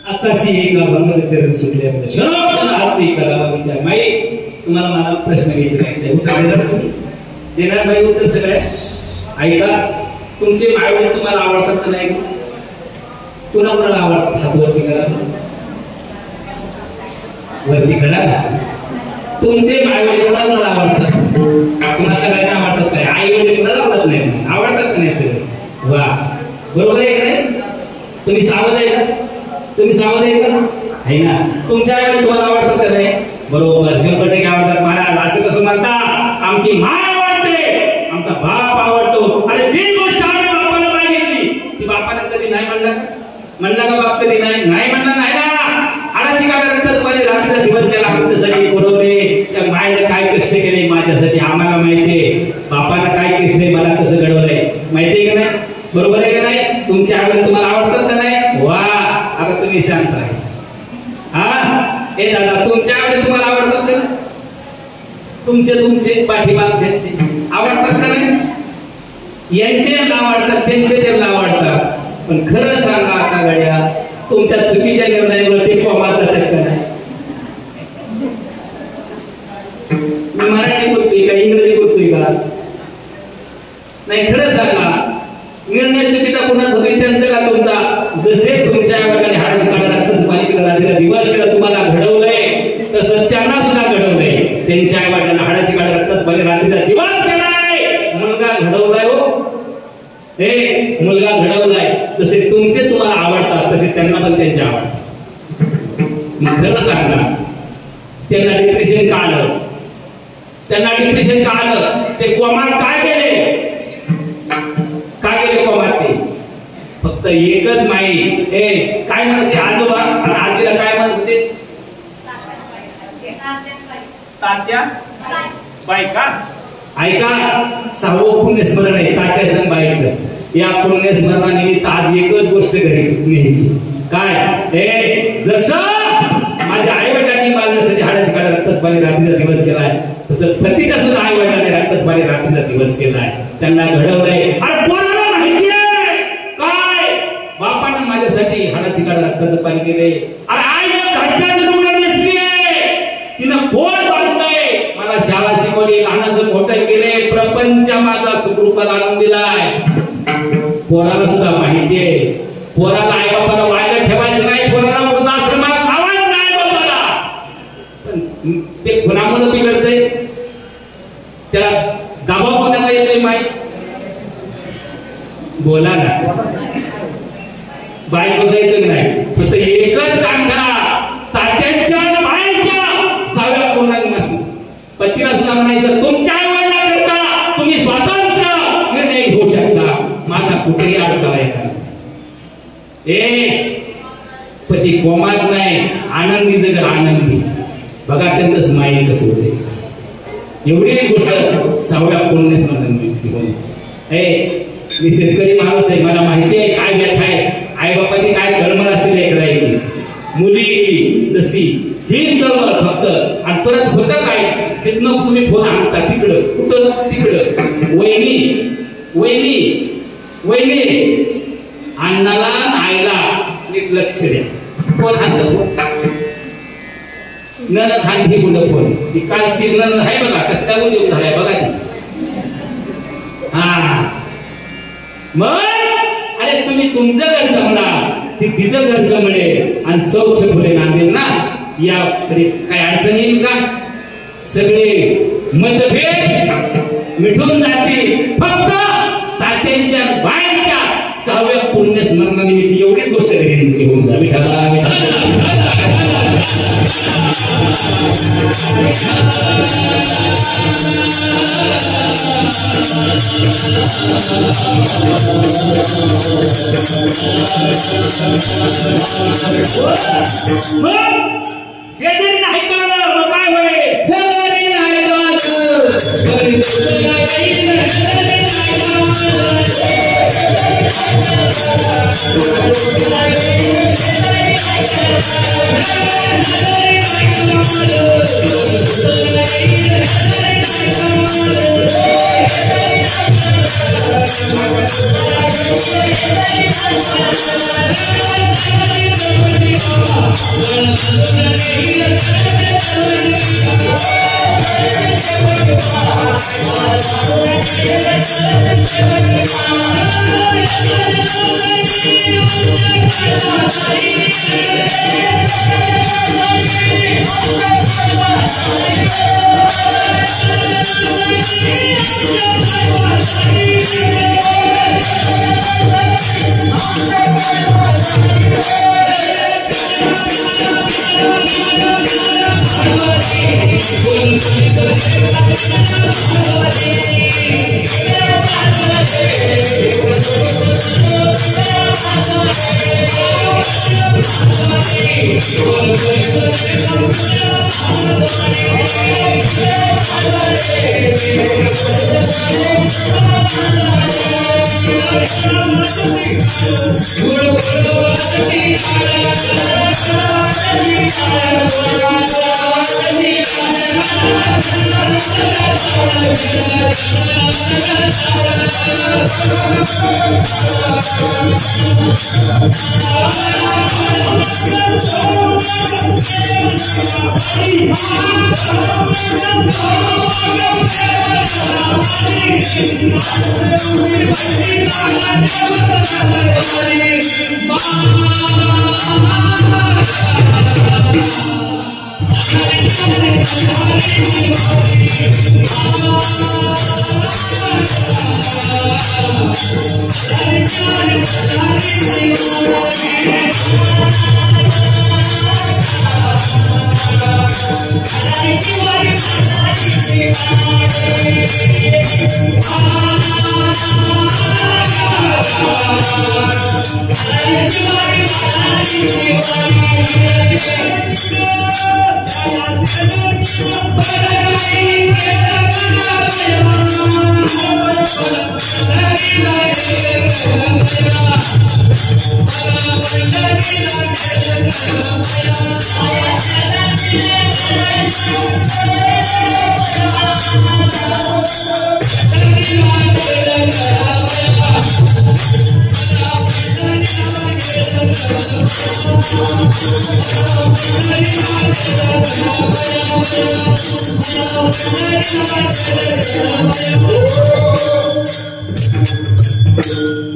आताशी एक भगवंताचे शिकले माई तुम्हाला मला प्रश्न घ्यायचे उत्तर देणार बाई उत्तर सगळ्या ऐका. तुमचे मायवडील तुम्हाला आवडतात का नाही? कुणाला आवडतात? हात वरती करा, वरती करा. तुमचे मायवडील कुणाला आवडतात? तुम्हाला सगळ्यांना आवडतात काय? आई वडील कुणाला आवडत नाही? आवडतात का नाही सगळे? वा, बरोबर आहे का नाही? तुम्ही सावध आहे का? तुम्ही सावध आहे का? आहे ना. तुमच्या आई वडील तुम्हाला आवडतात का नाही? बरोबर, 100% आवडतात. महाराज असं कसं म्हणता? आमची माय आवडते, आमचा बाप आवडतो. आणि जी गोष्ट आम्ही बापाला मागितली ती बापाने कधी नाही म्हणला का? म्हणला का बाप? कधी नाही म्हणला नाही ना. आडाची काढानंतर दुपारी रात्रीचा दिवस त्याला आमच्यासाठी पुरवले. त्या मायेने काय कष्ट केले माझ्यासाठी आम्हाला माहितीये. बापाला काय कष्ट आहे, मला कसं घडवलंय माहितीये का नाही? बरोबर आहे का नाही? तुमच्या आवडीला तुम्हाला आवडतात का नाही? वा, आता तुम्ही शांत राहायचं. हा ए दादा, तुमच्या आवडीला तुम्हाला आवडतात का? तुमचे पाठीमागचे आवडतात का नाही? यांचे नाव वाढतात, त्यांचे त्यांना आवडतात. पण खरं सांगा आता गड्या, तुमच्या चुकीच्या निर्णयामुळे ते कोमात जातात का नाही? मी मराठी बोलतोय का इंग्रजी बोलतोय का? नाही, खरं सांगा, निर्णय चुकीचा कुणाच होईल त्यांचं का तुमचा? जसे तुमच्या आईवडिलांनी हाडाची काढा रक्ताचं पाणी केलं, रात्रीला दिवस केला, तुम्हाला घडवलंय, तसं त्यांना सुद्धा घडवलंय. त्यांच्या आईवडिलांना हाडाची काढा रक्ताचं पाणी रात्रीचा दिवस केलाय, मुलगा घडवलाय. हो हे मुलगा घडवलाय. जसे तुमचे तुम्हाला आवडतात तसे त्यांना पण त्यांचे आवडतात. खरं सांगा, त्यांना डिप्रेशन का आलं? त्यांना डिप्रेशन का आलं? ते कोमात काय गेले? काय गेले कोमात? ते फक्त एकच माहीत. हे काय म्हणते आजोबा आणि आजीला काय म्हणते? तात्या बायका. ऐका, 6वं पुण्यस्मरण आहे तात्याचं बाईचं. या पुण्यस्मरणानिमित्त आज एकच गोष्ट घरी न्यायची. काय? हे जसं माझ्या आई वडिलांनी माझ्यासाठी हाडाची काढा रक्ताचं पाणी रात्रीचा दिवस केलाय, तसं पतीचा सुद्धा आई वडिलांनी रक्ताचं पाणी रात्रीचा दिवस केलाय. त्यांना घडवलंय. अरे कोणाला माहितीये काय? बापानं माझ्यासाठी हाडाची काढा रक्ताचं पाणी केले. अरे आईला घटकाचं रुग्ण नसलीये, तिनं पोट बांधलंय, मला शाळा शिकवली, लहानाचं मोठं केले, प्रपंच माझा सुखरूपात आणून दिलाय. पोराला सुद्धा माहितीये, पोराला आई बापाला वायला ठेवायचं नाही, पोराला वृद्धाश्रमात लावायचं नाही बापाला. ते खुनामुळे बिघडतंय, त्याला दबाव कोणाचा येतोय माहीत? बोला ना, बायकोचा येतोय की नाही? फक्त एकच काम करा, तात्यांच्या बायच्या 6व्या पौर्णिमेला पतीला सुद्धा म्हणायचं, तुमच्या आई वडिलांकरता तुम्ही स्वतंत्र निर्णय घेऊ शकता, माझा कुठेही अडथळा येणार. पती कोमात नाही, आनंदी जग आनंदी. बघा त्यांचं स्माईल कसं होते. एवढी गोष्ट 6व्या पौर्णिमेला. मी शेतकरी माणूस आहे, मला माहिती आहे काय व्यथा आहे, आई बापाची काय तळमळ असते लेकराची. मुली जशी हीच तळमळ फक्त. आणि परत होतं काय, तिथनं तुम्ही फोन आणता तिकडं, कुठं तिकडं, वहिनी वहिनी वहिनी. अण्णाला आईला लक्ष द्या. कोण हात नन खांदी कुठं फोन, ती कालची नन आहे बघा, कसं काय उद्योग झालाय बघा ती. हा मग अरे तुम्ही तुमचं घर सांभाळा, ती तिचं घर सांभाळेल आणि सौख्य फुले नांदेल ना. या काय अडचण येईल का? सगळे मतभेद मिटून जातील. फक्त तात्यांच्या बायच्या 6व्या पुण्यस्मरणानिमित्त एवढीच गोष्ट घरी घेऊन जा. विठाला हे जरी नाही कळलं मग काय होईल? Thank you.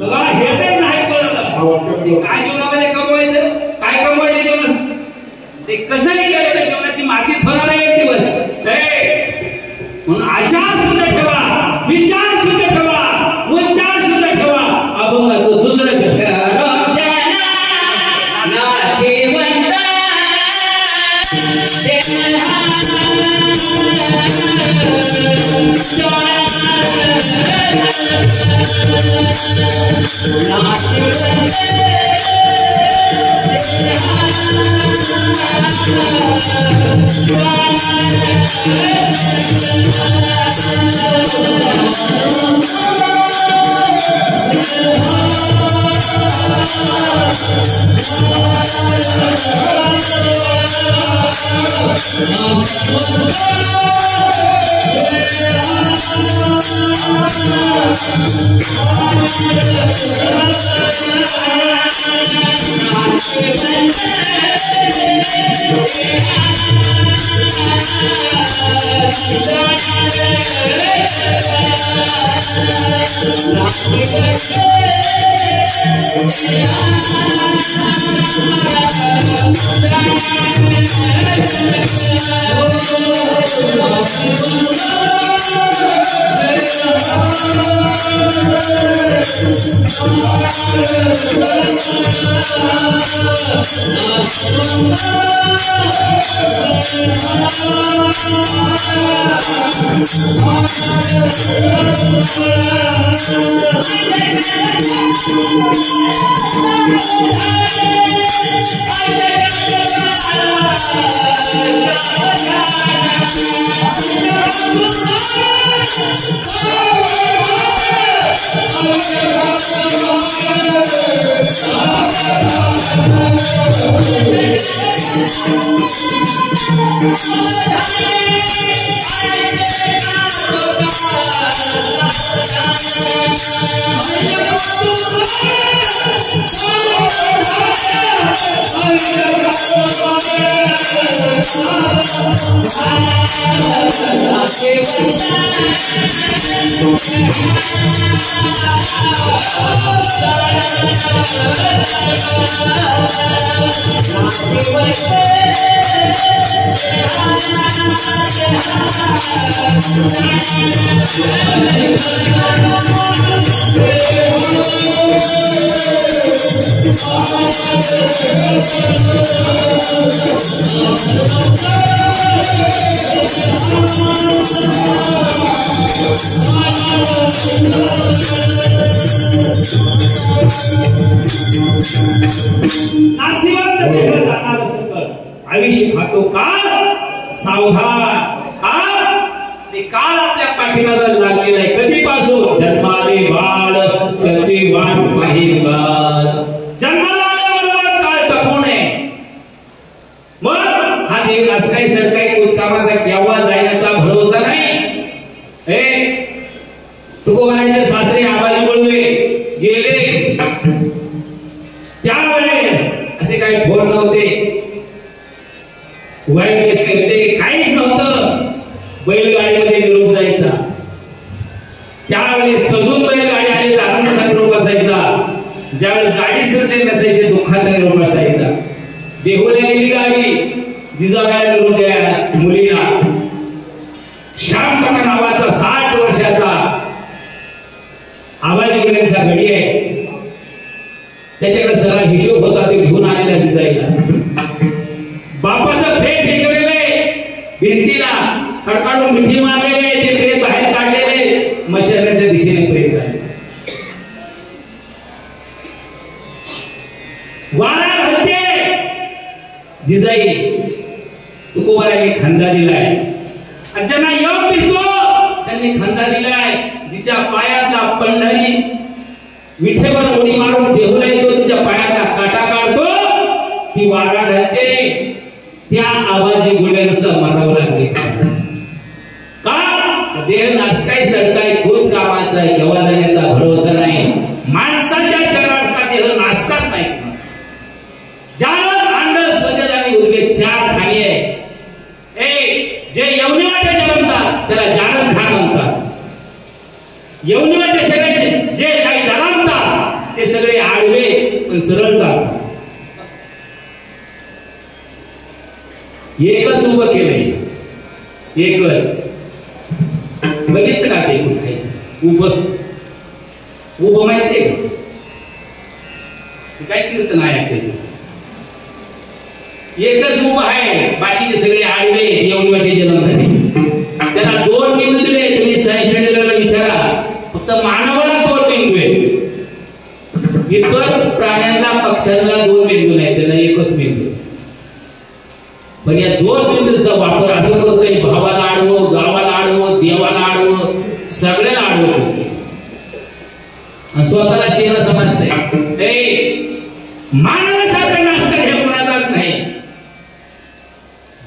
बघा हे तर नाही कळलं काय जीवनामध्ये कमवायचं काय कमवायचं जीवनात ते कसंही केलं तर जीवनाची मातीच होणार आहे एक दिवस म्हणून आचार सुद्धा ठेवा विचार सुद्धा ठेवा उच्चार सुद्धा ठेवा अभंगाचं दुसरं छत्र आयुष्य खातो काळ सावधान ते काळ आपल्या पाठीमागे लागलेला आहे कधीपासून जन्माले बाळ त्याची वाट पाहिजे बाळ जन्माला आल्याबरोबर काळ तपू नये मग हा देव असं काही सरकारी कुछ कामाचा केव्हा जाण्याचा भरोसा नाही वाईट ते काहीच नव्हतं. बैलगाडीमध्ये निरोप जायचा, त्यावेळेस सजून बैलगाडी आली तर आनंदाचा निरोप असायचा. ज्यावेळेस गाडी सजले नसायचे दुःखाचा निरोप असायचा. देहुला गेली गाडी, जिजाबाईला निरोप द्या मुलीला. श्याम काका नावाचा 60 वर्षाचा आबाजी गुन्ह्यांचा घडी आहे, त्याच्याकडे सगळा हिशोब होता, ते घेऊन आलेला जिजाईला. बापाचं प्रेत ठेवलेलं आहे भिंतीला, खडकाडून मिठी मारलेले, ते प्रेत बाहेर काढलेले, मशालाच्या दिशेने प्रेत झाले. वारा घालते जिजाई, तुकोबारांनी खंदा दिलाय. ज्यांना योग पिसतो त्यांनी खंदा दिलाय. जिच्या पायातला पंढरी विठेवर उडी मारून देहुला येतो, तिच्या पायातला काटा काढतो, ती वारा घालते. त्या आवाजी गुन्ह्यानुसार मरावं लागले. का देह नासकाय सडकाय तोच कामाचा आहे, केव्हा जाण्याचा भरोसा नाही. माणसाच्या शरीरातला देह नासकाच नाही. ज्याला अंड स्वदेश आणि उर्गे 4 खाणी आहे. जे यवनी वाटे जन्मतात त्याला जानच खा म्हणतात. यवनी वाटे सगळे जे काही जन्मतात ते सगळे आडवे पण सरळ चालतात. एकच उभं केलंय, एकच. बघितलं का ते कुठे उभं उभं माहितीये काय कीर्तन आहे. एकच उभं आहे, बाकीचे सगळे आडवे येऊन वाटे जन्म झाले. त्याला 2 बिंदू दिले. तुम्ही सायन्स विचारा, फक्त मानवाला 2 बिंदू आहेत. इतर प्राण्यांना पक्ष्यांना 2 बिंदू नाही, त्याला एकच बिंदू. पण या 2 बिंदूचा वापर असं करतोय, भावाला आडवं, गावाला आडवं, देवाला आडवं, सगळ्याला आडवं. स्वतःला शेर समजतंय. मानवासारखं नास्तं हे कोणाचाच नाही.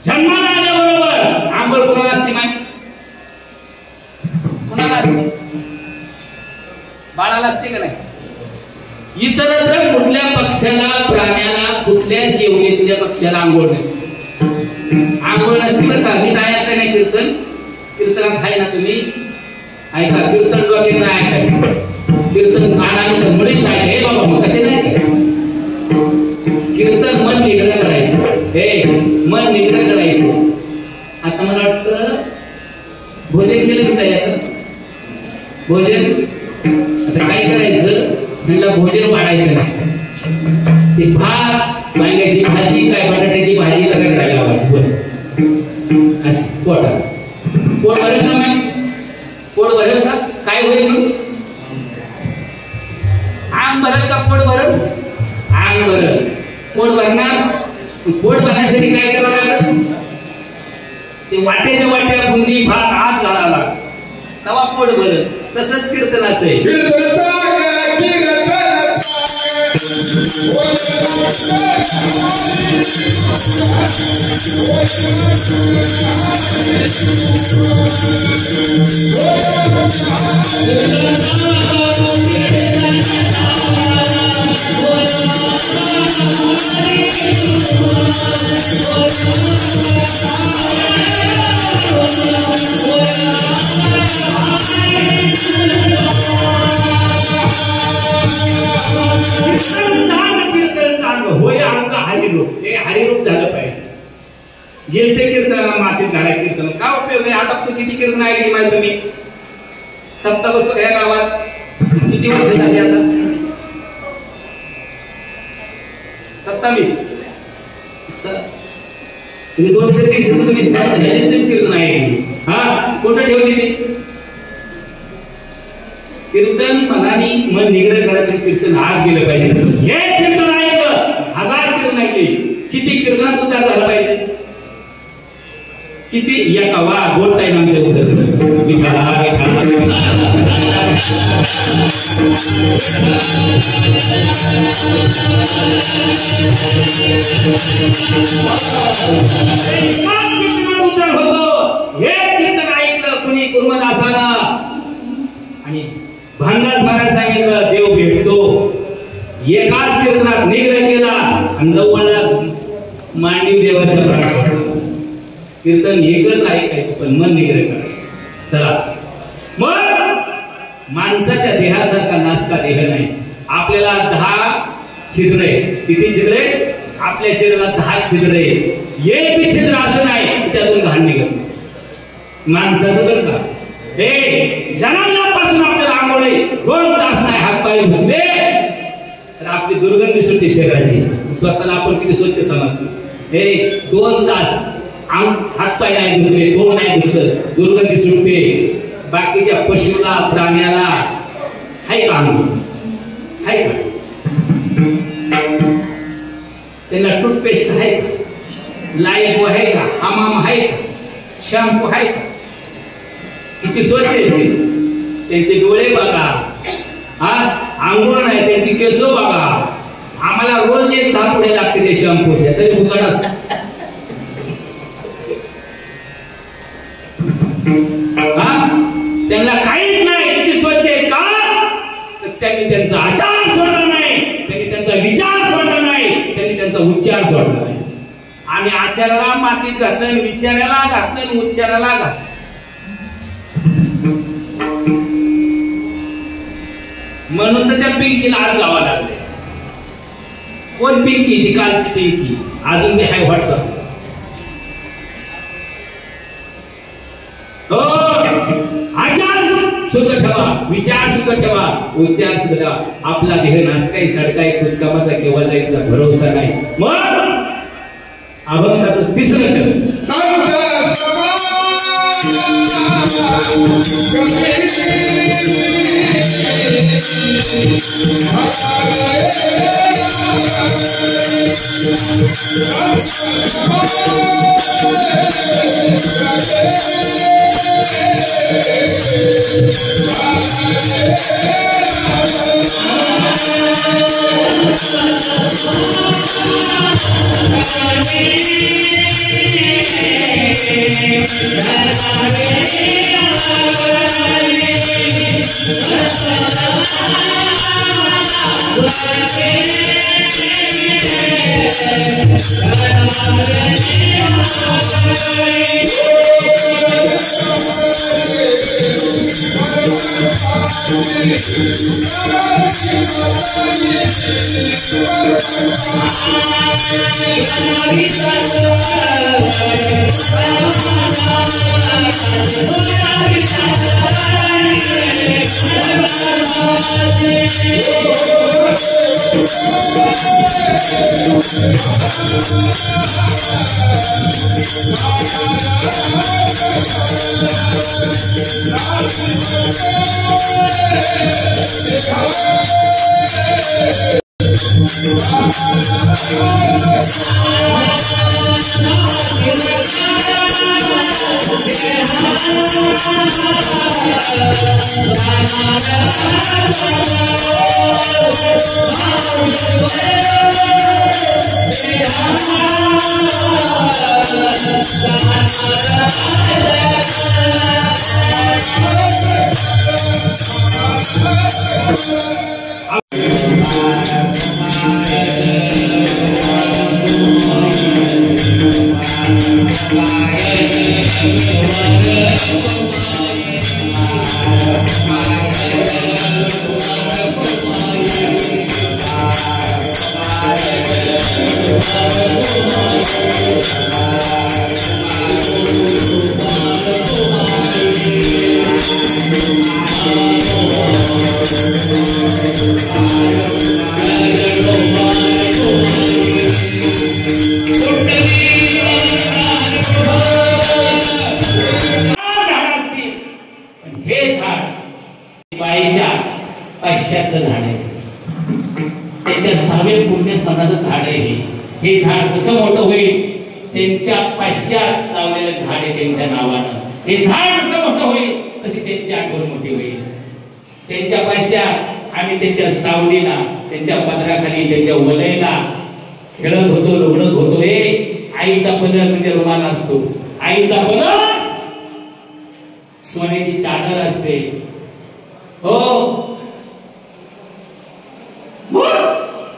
जन्माला आल्याबरोबर आंघोळ कोणाला असते माहिती? कोणाला असते? बाळाला असते का नाही? इतरत्र कुठल्या पक्षाला, प्राण्याला, कुठल्याच येवणीतल्या पक्षाला आंघोळ नसते. आंघोळ नसते बरं का. मी टाळ्यात नाही कीर्तन, कीर्तनात आहे ना तुम्ही ऐका. कीर्तन डोक्यात नाही ऐकायचं, कीर्तन कानाने तर मुळीच आहे. हे बाबा मग कसे नाही कीर्तन मन निग्रह करायचं. हे मन निग्रह करायचं. आता मला वाटतं भोजन केलं की काय? भोजन आता काय करायचं, त्यांना भोजन वाढायचं नाही. ते भात, वांग्याची भाजी, काय बटाट्याची भाजी करायला लावायची. अशी पोटात पोट भरेल का नाही? पोट भरेल का? काय होईल मग? आंग भरेल का? पोट भरेल? आंग भरेल. पोट भरणार. पोट भरण्यासाठी काय करावं लागलं? ते वाट्याच्या वाट्या बुंदी भात आत घालावा, तेव्हा पोट भरेल. तसंच कीर्तनाचं आहे. होय अंग हरिरूप. हे हरिरूप झालं पाहिजे. गेलते कीर्तनाला मातीत घालाय कीर्तन का उपयोग नाही? आता तू किती कीर्तन ऐकली माहिती तुम्ही? सप्ताह बसतो या गावात किती वर्ष झाली? आता 27. तुम्ही 200-300 तुम्ही कीर्तन ऐकली. हा कुठं ठेवली ती कीर्तन? मनाने मन निग्रह करायचं. कीर्तन आत गेलं पाहिजे. हे कीर्तन ऐकलं, 1000 कीर्तन ऐकली, किती कीर्तनात उद्धार झाला पाहिजे? किती? एका वा बोलता येईल आमच्या उद्धार. उद्धार होतो. हे कीर्तन ऐकलं कुणी कुर्मदासानं आणि भांडास महाराज सांगितलं देव भेटतो. एकाच कीर्तनात निग्रह केला आणि 9 मांडीव देवाच्या प्राण. कीर्तन एकच ऐकायचं पण मन निग्रह करायचं. चला मग माणसाच्या देहासारखा नासका देह नाही. आपल्याला 10 छिद्र आहे. किती छिद्र आहे? आपल्या शरीराला 10 छिद्र आहे. एक बी छिद्र असं नाही त्यातून घाण निघत माणसाचं. तर का हे जन्मल्यापासून आपल्याला आंघोळे 2 तास नाही हात पाय धुतले तर आपली दुर्गंधी सुटते शरीराची. स्वतःला आपण किती स्वच्छ समजतो. हे 2 तास हात पाय नाही धुतले, तोंड नाही धुतलं, दुर्गंधी सुटते. बाकीच्या पशुला प्राण्याला हाय का हाय का? त्यांना टूथपेस्ट आहे का? लाईफ आहे का? हमाम आहे का? शॅम्पू आहे का? किती स्वच्छ आहे ते. त्यांचे डोळे बघा, आंघोळ नाही, त्यांची केस बघा. आम्हाला रोज 1 धापुडे लागते ते शॅम्पूच्या, तरी उघडच. त्यांना काहीच नाही. किती स्वच्छ आहे का? तर त्यांनी त्यांचा आचार सोडला नाही, त्यांनी त्यांचा विचार सोडला नाही, त्यांनी त्यांचा उच्चार सोडला नाही. आम्ही आचाराला मातीत घातलं, विचाराला घातलं, उच्चाराला घातलं. म्हणून तर त्या पिंकीला आज जावं लागले. कोण पिंकी? ती कालची पिंकी. अजून ते हाय व्हॉट्सअप. हो, आचार शुद्ध ठेवा, विचार शुद्ध ठेवा, उच्चार शुद्ध ठेवा. आपला देह नासकाई सडकाई कुचकामाचा केव्हा जायचा भरोसा नाही. मग अभंगाचं 3रं चरण. बाईच्या पाश्चात्य झाड आहे, त्यांच्या 6व्या पुण्यस्थानाचं झाड आहे. हे झाड जसं मोठं होईल त्यांच्या पाश्चात लावलेलं झाड आहे त्यांच्या नावानं. हे झाड जसं मोठं होईल तशी त्यांची आठवण मोठी होईल. त्यांच्या पाश्चात आम्ही त्यांच्या सावलीला, त्यांच्या पदराखाली, त्यांच्या वलयला खेळत होतो, लोळत होतो. हे आईचा पदर म्हणजे रुमाल असतो, आईचा पदर सोन्याची चादर असते. हो,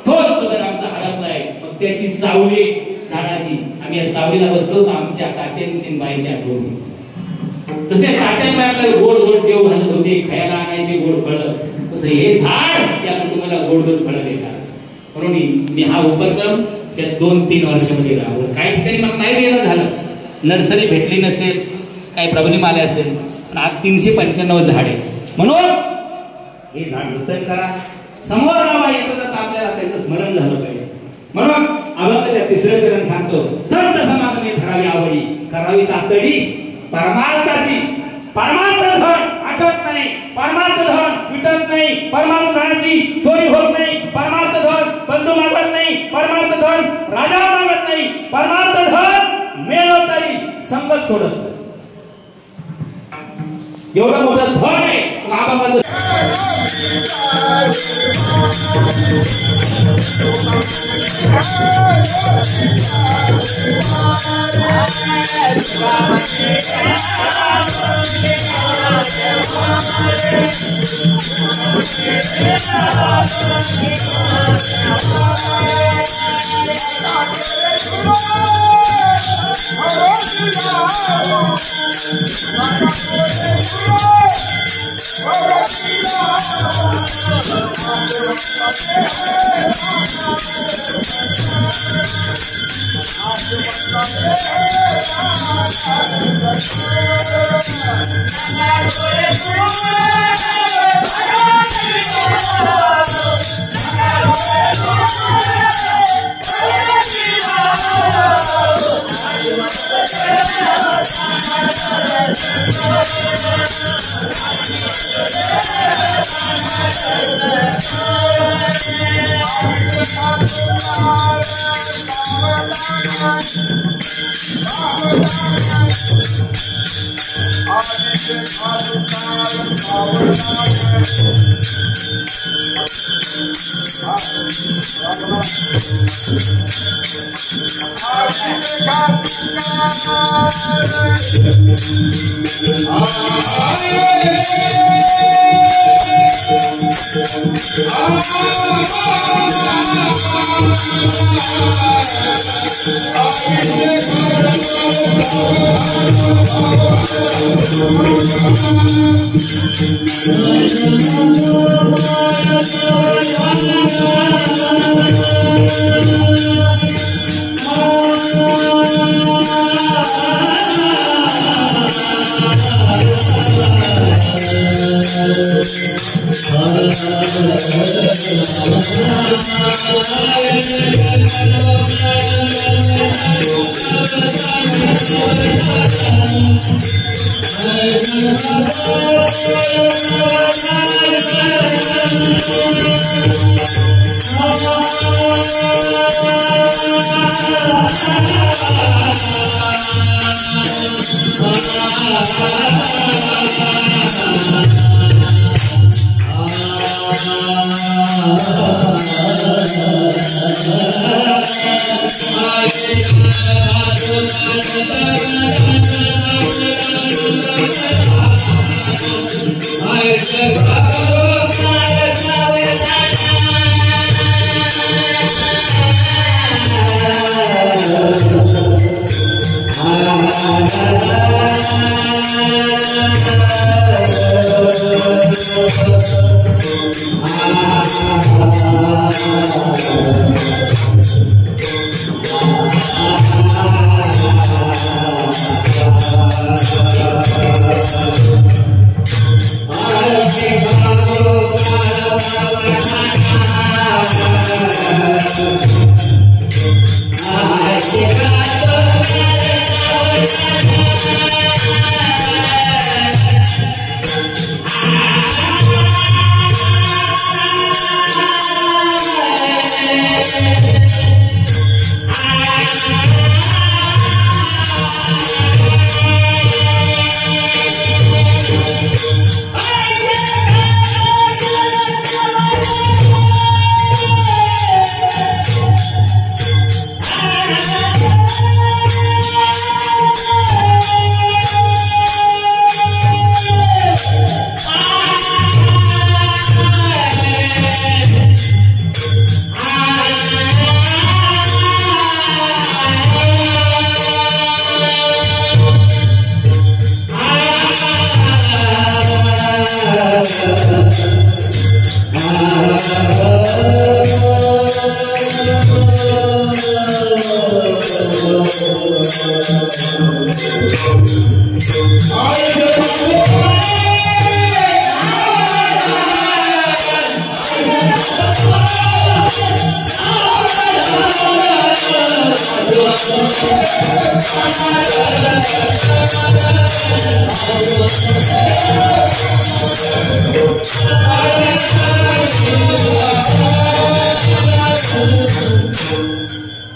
तोच पदर आमचा हडपलाय. मग त्याची सावली झाडाची आम्ही या सावलीला बसलो तर आमच्या तात्यांची बाईची आठवण होती. तसे तात्यांबाई आपल्याला गोड गोड जेव घालत होते, खायला आणायचे गोड फळं, तसं हे झाड या कुटुंबाला गोड गोड फळं देतात. म्हणून मी हा उपक्रम त्या 2-3 वर्षामध्ये राबवला. काही ठिकाणी मला नाही देणं झालं, नर्सरी भेटली नसेल, काही प्रॉब्लेम आले असेल, पण आज 395 झाडे. म्हणून हे झाड जतन करा. समोर लावा, येतं तर आपल्याला त्याचं स्मरण झालं पाहिजे. म्हणून अभंगाच्या 3रं चरण सांगतो, संत समागमे धरावी आवडी, करावी तातडी परमार्थाची. परमार्थ धन आटत नाही, परमार्थ धन विटत नाही, परमार्थ धनाची चोरी होत नाही, परमार्थ धन बंधू मागत नाही, परमार्थ धन राजा मागत नाही, परमार्थ धन मेलो तरी संगत सोडत नाही. एवढं मोठं धन आहे अभंगाचं.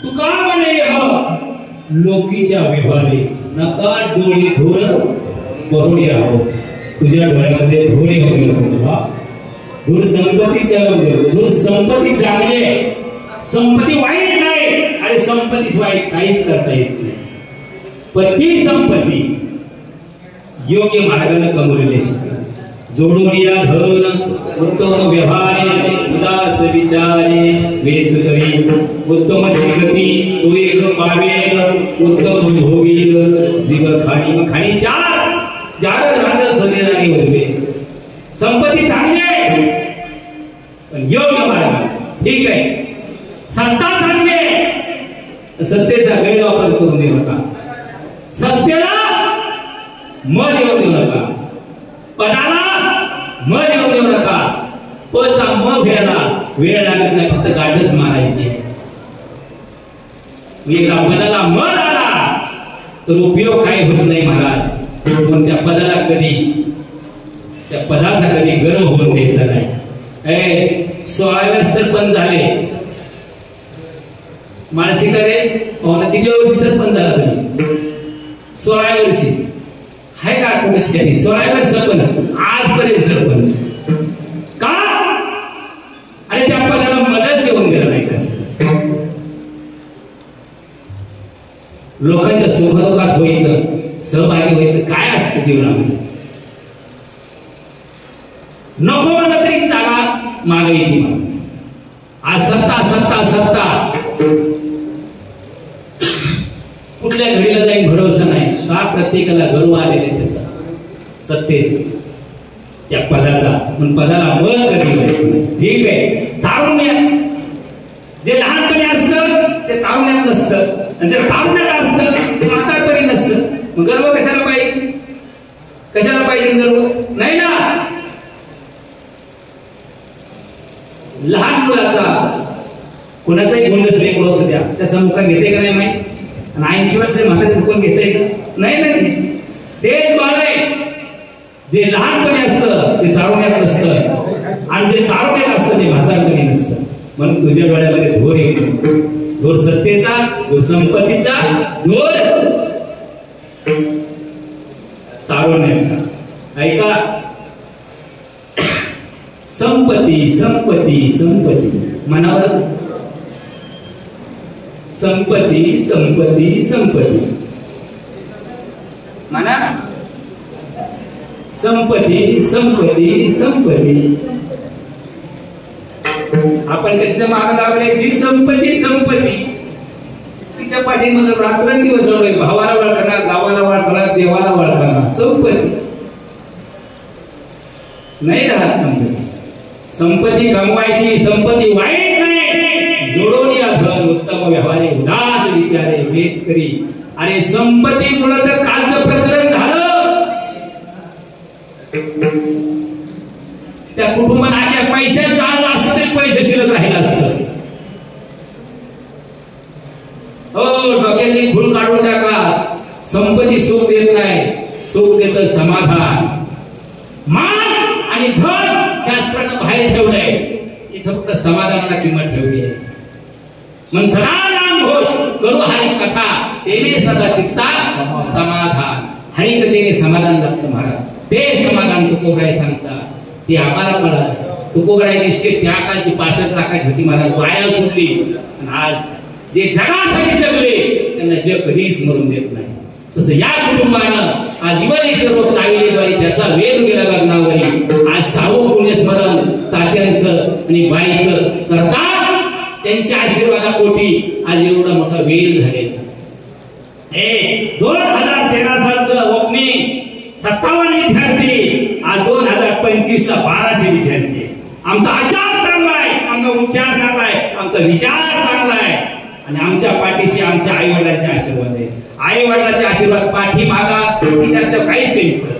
तुका म्हणे लोकीच्या व्यवहारे नका डोळे धोर बरोडी राहो. तुझ्या डोळ्यामध्ये धोरे होऊ नको. धूर संपत्ती चांगली आहे, संपत्ती वाईट नाही. अरे संपत्ती वाईट काहीच करता येत नाही, पण ती संपत्ती योग्य मार्गाने कमवलेली शिकली. जोडून या धन उत्तम व्यवहारे उदास विचारे वेच करी. उत्तम गती तो एक पावेल उत्तम भोगील जीव खाणी. मग खाणी चार जार झाड सदेनाने उभे. संपत्ती चांगली आहे पण योग्य मार्ग ठीक आहे. सत्ता चांगली आहे, सत्तेचा गैरवापर करून देऊ नका. सत्तेला मत येऊ देऊ नका, पदाला मत येऊ देऊ नका. पचा म घ्यायला वेळ लागत नाही, फक्त गाठच मारायची. एका पदाला मत आला तर उपयोग काही होत नाही महाराज. पण त्या पदाचा कधी गर्व होऊन द्यायचा नाही. 16व्या सरपंच झाले मानसिकारे किती वर्षी सरपंच झाला तुम्ही? 16व्या वर्षी आहे का कुठे? 16व्या सरपंच आजपर्यंत सरपंच का? आणि त्या पदाला मदत येऊन गेला नाही. कसं लोकांच्या सुखदुःखात व्हायचं, सहभागी व्हायचं काय असतं जीवनामध्ये. नको म्हणलं तरी जागा मागे येते माणूस. आज सत्ता सत्ता सत्ता कुठल्या घडीला जाईल भरोसा नाही. का प्रत्येकाला गर्व आलेले तसा सत्तेच त्या पदाचा. पण पदाला मत कधी व्हायचं ठीक आहे. तारुण्यात जे लहानपणी असतं ते तारुण्यात नसतं, आणि जे तारुण्यात असतं ते म्हातारपणी नसतं. मग गर्व कशाला पाहिजे? कशाला पाहिजे गर्व? नाही ना. लहान मुलाचा कोणाचाही गोंडस लेकरू असू द्या, त्याचा मुका घेते का नाही माहिती? आणि 80 वर्ष म्हातारे कोण घेते का? नाही नाही. तेच बाळ आहे जे लहानपणी असतं ते तारुण्यात नसतं, आणि जे तारुण्यात असतं ते म्हातारपणी नसतं. म्हणून तुझ्या डोळ्यामध्ये धोर येतो. धोर सत्तेचा, धोर संपत्तीचा, धोर तारुण्याचा. ऐका, संपत्ती संपत्ती संपत्ती मनावर संपत्ती संपत्ती संपत्ती म्हणा. संपत्ती संपत्ती संपत्ती. आपण कशाच्या मागे लागले? जी संपत्ती संपत्ती तिच्या पाठीमध्ये रात्रंदिवस लावले. भावाला वळखणार, गावाला वळखणार, देवाला वळखणार. संपत्ती नाही राहत. संपत्ती संपत्ती कमवायची, संपत्ती वाईट नाही. जोडून या धन उत्तम व्यवहारे उदास विचारे वेच करी. अरे संपत्ती मुळे तर कालचं प्रकरण झालं. त्या कुटुंबाला आख्या पैशात चाललं असतं तरी पैसे शिल्लक राहिलं असतं. हो, डोक्यातली भूल काढून टाका. संपत्ती सुख देत नाही, सुख देत समाधान. मान आणि धन शास्त्रानं बाहेर ठेवलंय, इथं फक्त समाधानाला किंमत ठेवली आहे. मग सदानाम घोष करू हरी कथा तेने सदा चित्ता समाधान. हरिकथेने समाधान लागतं महाराज. ते समाधान तुकोबराय सांगतात. ते आम्हाला कळलं. तुकोबराय निष्ठे त्या काळची 65 लाखाची होती महाराज, वाया सुटली. आज जे जगासाठी जगले त्यांना जग कधीच मरून देत नाही. तसं या कुटुंबानं आज जीवनेश्वर लाविलेद्वारे त्याचा वेद गेला लग्नावरी. आज 6वं पुण्यस्मरण तात्यांचं आणि बाईचं करतात. त्यांच्या आशीर्वादापोटी आज एवढा मोठा वेद झालेला. 2013 सालचं ओपनिंग 57 विद्यार्थी, आज 2025 ला 1200 विद्यार्थी. आमचा आचार चांगला आहे, आमचा उच्चार चांगला आहे, आमचा विचार चांगला आहे. आणि आमच्या पाठीशी आमच्या आई वडिलांचे आशीर्वाद आहे. आई वडिलांचे आशीर्वाद पाठीमागा असल्यावर काहीच काही पडत.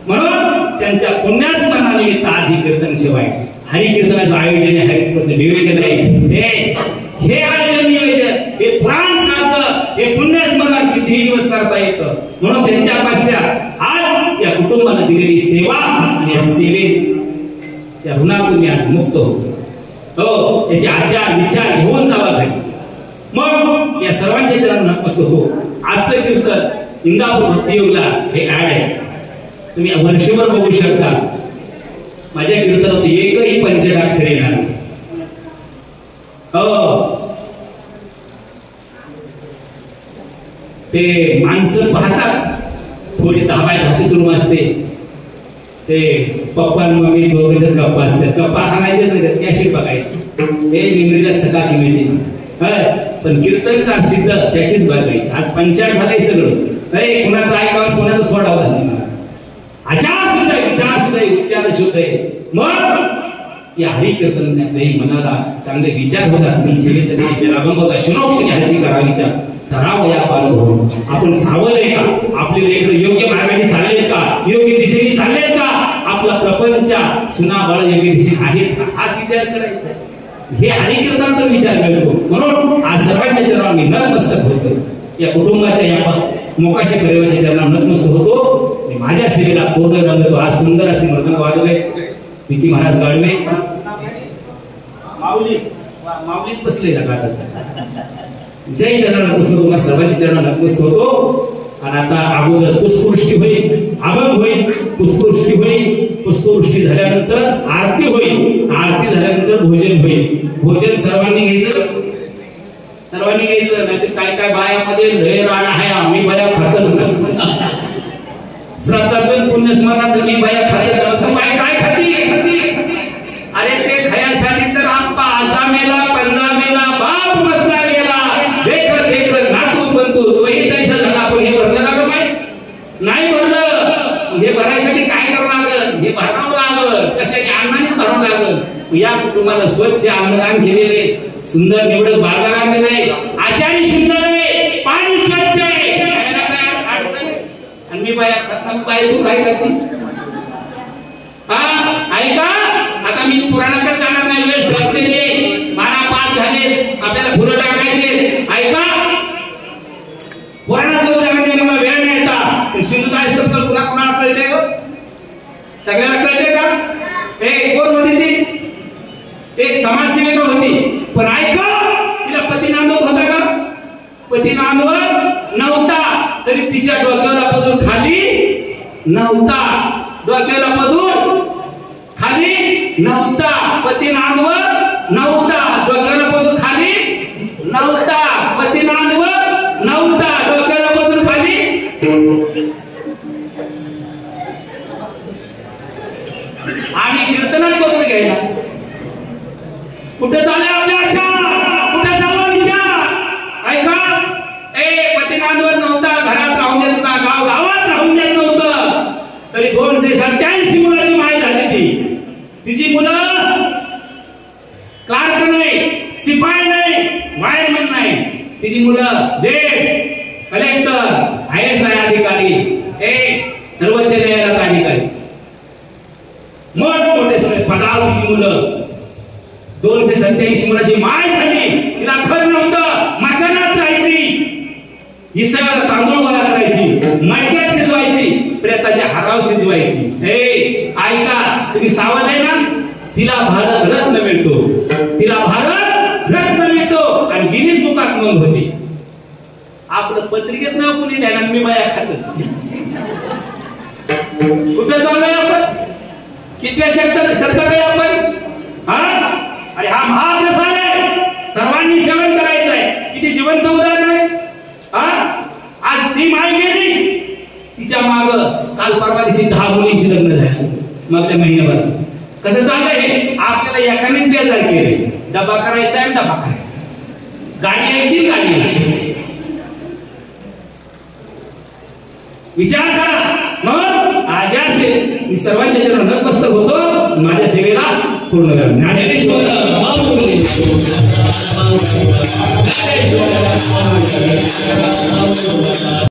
म्हणून त्यांच्या पुण्यस्मरणानिमित्त आज ही कीर्तन सेवा आहे. हरिकीर्तनाचं आयोजन आहे, हरिकीर्तन नियोजन आहे. हे आयोजन नियोजन, हे पुराण श्राद्ध, हे पुण्यस्मरण कितीही दिवस करता येतं. म्हणून त्यांच्या पाश्चात आज या कुटुंबाला दिलेली सेवा आणि या सेवेत या ऋणातून मी आज मुक्त हो. याचे आचार विचार घेऊन जावा खाली. मग या सर्वांच्या चरणांना नमस्कार हो. आजचं कीर्तन इंदापूर भक्तियोगला हे ऍड आहे, तुम्ही वर्षभर बघू शकता. माझ्या कीर्तनात एकही पंचडाक्षरी नाही. ते माणसं पाहतात थोडी 10x10 रूम असते. ते पप्पा आणि मम्मी दोघेच गप्पा असतात. गप्पा हाणायचे नाही, कॅशिट बघायचं. हे निमरीला चकाकी मिळते. पण कीर्तनचा सिद्ध त्याचीच बघायची. आज पंचायत झालंय सगळं. कुणाचं ऐकावं कुणाचं सोडावं. आचार सुद्धा आहे, विचार सुद्धा आहे, उच्चार शुद्ध आहे. मग या हरिकीर्तनातही मनाला चांगले विचार होतात. मी सेवेसाठी राबवत होता शुनोक्षणी ह्याची करावीच्या ठराव या पालन. आपण सावध आहे का? आपले लेकर योग्य मार्गाने चाललेत का? योग्य दिशेने चाललेत का? आपला प्रपंच सुना बळ योग्य दिशेने आहेत का? हाच विचार करायचा. हे हरिकीर्तनाचा विचार करतो. म्हणून आज सर्वांच्या चरणावर मी नतमस्तक होतो. या कुटुंबाच्या या मोकाशी परिवाराच्या चरणावर नतमस्तक होतो. माझ्या सेवेला पूर्ण रंगतो. आज सुंदर असे मृदंग वाजवले विकी महाराज गाळवे. माऊली माऊलीच बसले ना. जय चरणाला पुस्तक तुम्हाला सर्वांच्या चरणाला नतमस्तक होतो. आणि आता अगोदर पुष्पवृष्टी होईल, अभंग होईल, पुष्पवृष्टी होईल. पुष्पवृष्टी झाल्यानंतर आरती होईल. आरती झाल्यानंतर भोजन होईल. भोजन सर्वांनी घ्यायचं, सर्वांनी घ्यायचं. नाही तर काय काय बायामध्ये लय राड आहे. आम्ही बाया खातच नाही. श्राद्धाचं पुण्यस्मरणाचं मी बाया खातच नाही. बाय काय खाती? अरे ते खायासाठी तर आप्पा आजा मेला, पंजा मेला, बाप बसला गेला. देख देख नातू बनतू तोही तैसा झाला. आपण हे भरलं लागलं नाही भरलं. हे भरायसाठी काय करावं लागलं? हे भरावं लागलं. कशाने? अन्नानेच भरावं लागलं. या कुटुंबाला स्वच्छ अन्नदान केलेले, सुंदर निवडक बाजार आणलेला आहे. आचारी सुंदर आहे, पाणी स्वच्छ आहे. आणि मी बाया खात बाई तू काय करते? हा ऐका, आता मी पुराणाकडे जाणार नाही. वेळ संपलेली आहे. 12:05 झाले. आपल्याला फुलं टाकायचे. ऐका, पुराणात जाण्याचे मला वेळ नाही येता. सिंधुताई स्तंभ पुन्हा कुणाला कळते हो? सगळ्याला कळते का? हे कोण होती ती? एक समाजसेविका होती. पण ऐका, तिला पती नांदवत होता का? पती नांदवत नव्हता. तरी तिच्या डोक्याला पदूर खाली नव्हता. डोक्याला पदूर खाली नव्हता. पती नांदवत नव्हता. डोक्याला पदूर खाली नव्हता. पती नांदवत नव्हता. डोक्याला पदूर खाली. आणि कीर्तनात पदूर घ्यायला कुठे चालले आपल्या आचार? कुठे चालला विचार? ऐका, पती नांदवत नव्हता. घरात राहून देत नव्हता. गावात राहून देत नव्हतं. तरी 287 मुलाची माय झाली ती. तिची मुलं क्लार्क नाही, शिपाई नाही, वायरमन नाही. तिची मुलं जज, कलेक्टर, IAS अधिकारी, सर्वोच्च न्यायालयात अधिकारी, मोठमोठे सगळे पदावर तिची मुलं. 287 मुलाची माय झाली. तिला घर नव्हतं. मशानात जायची, इसळाला तांदूळ गोळा करायची, मडक्यात शिजवायची, प्रेताच्या हाराव शिजवायची. ऐका, तुम्ही सावध आहे ना? तिला भारत रत्न मिळतो. तिला भारत रत्न मिळतो. आणि गिनीज बुकात नोंद होती. आपलं पत्रिकेत नाव कुणी द्यायला मी बाया खातच. कुठं चाललोय आपण? कितव्या शतकात आहे आपण? हा, अरे हा महाप्रसाद आहे. सर्वांनी सेवन करायचं आहे. किती जिवंत उदाहरण आहे. आज ती माय गेली. तिच्या माग काल परवा दिवशी 10 मुलींची लग्न झाली. मागल्या महिन्याभरात. कसं चाललंय? आपल्याला एकानेच बेजार केले. डबा करायचा आहे, डबा करायचा. गाडी यायची, गाडी यायची. विचार करा. मग आज मी सर्वांच्या नतमस्तक होतो. माझ्या सेवेला पूर्ण करा. ज्ञानेश्वर माऊली.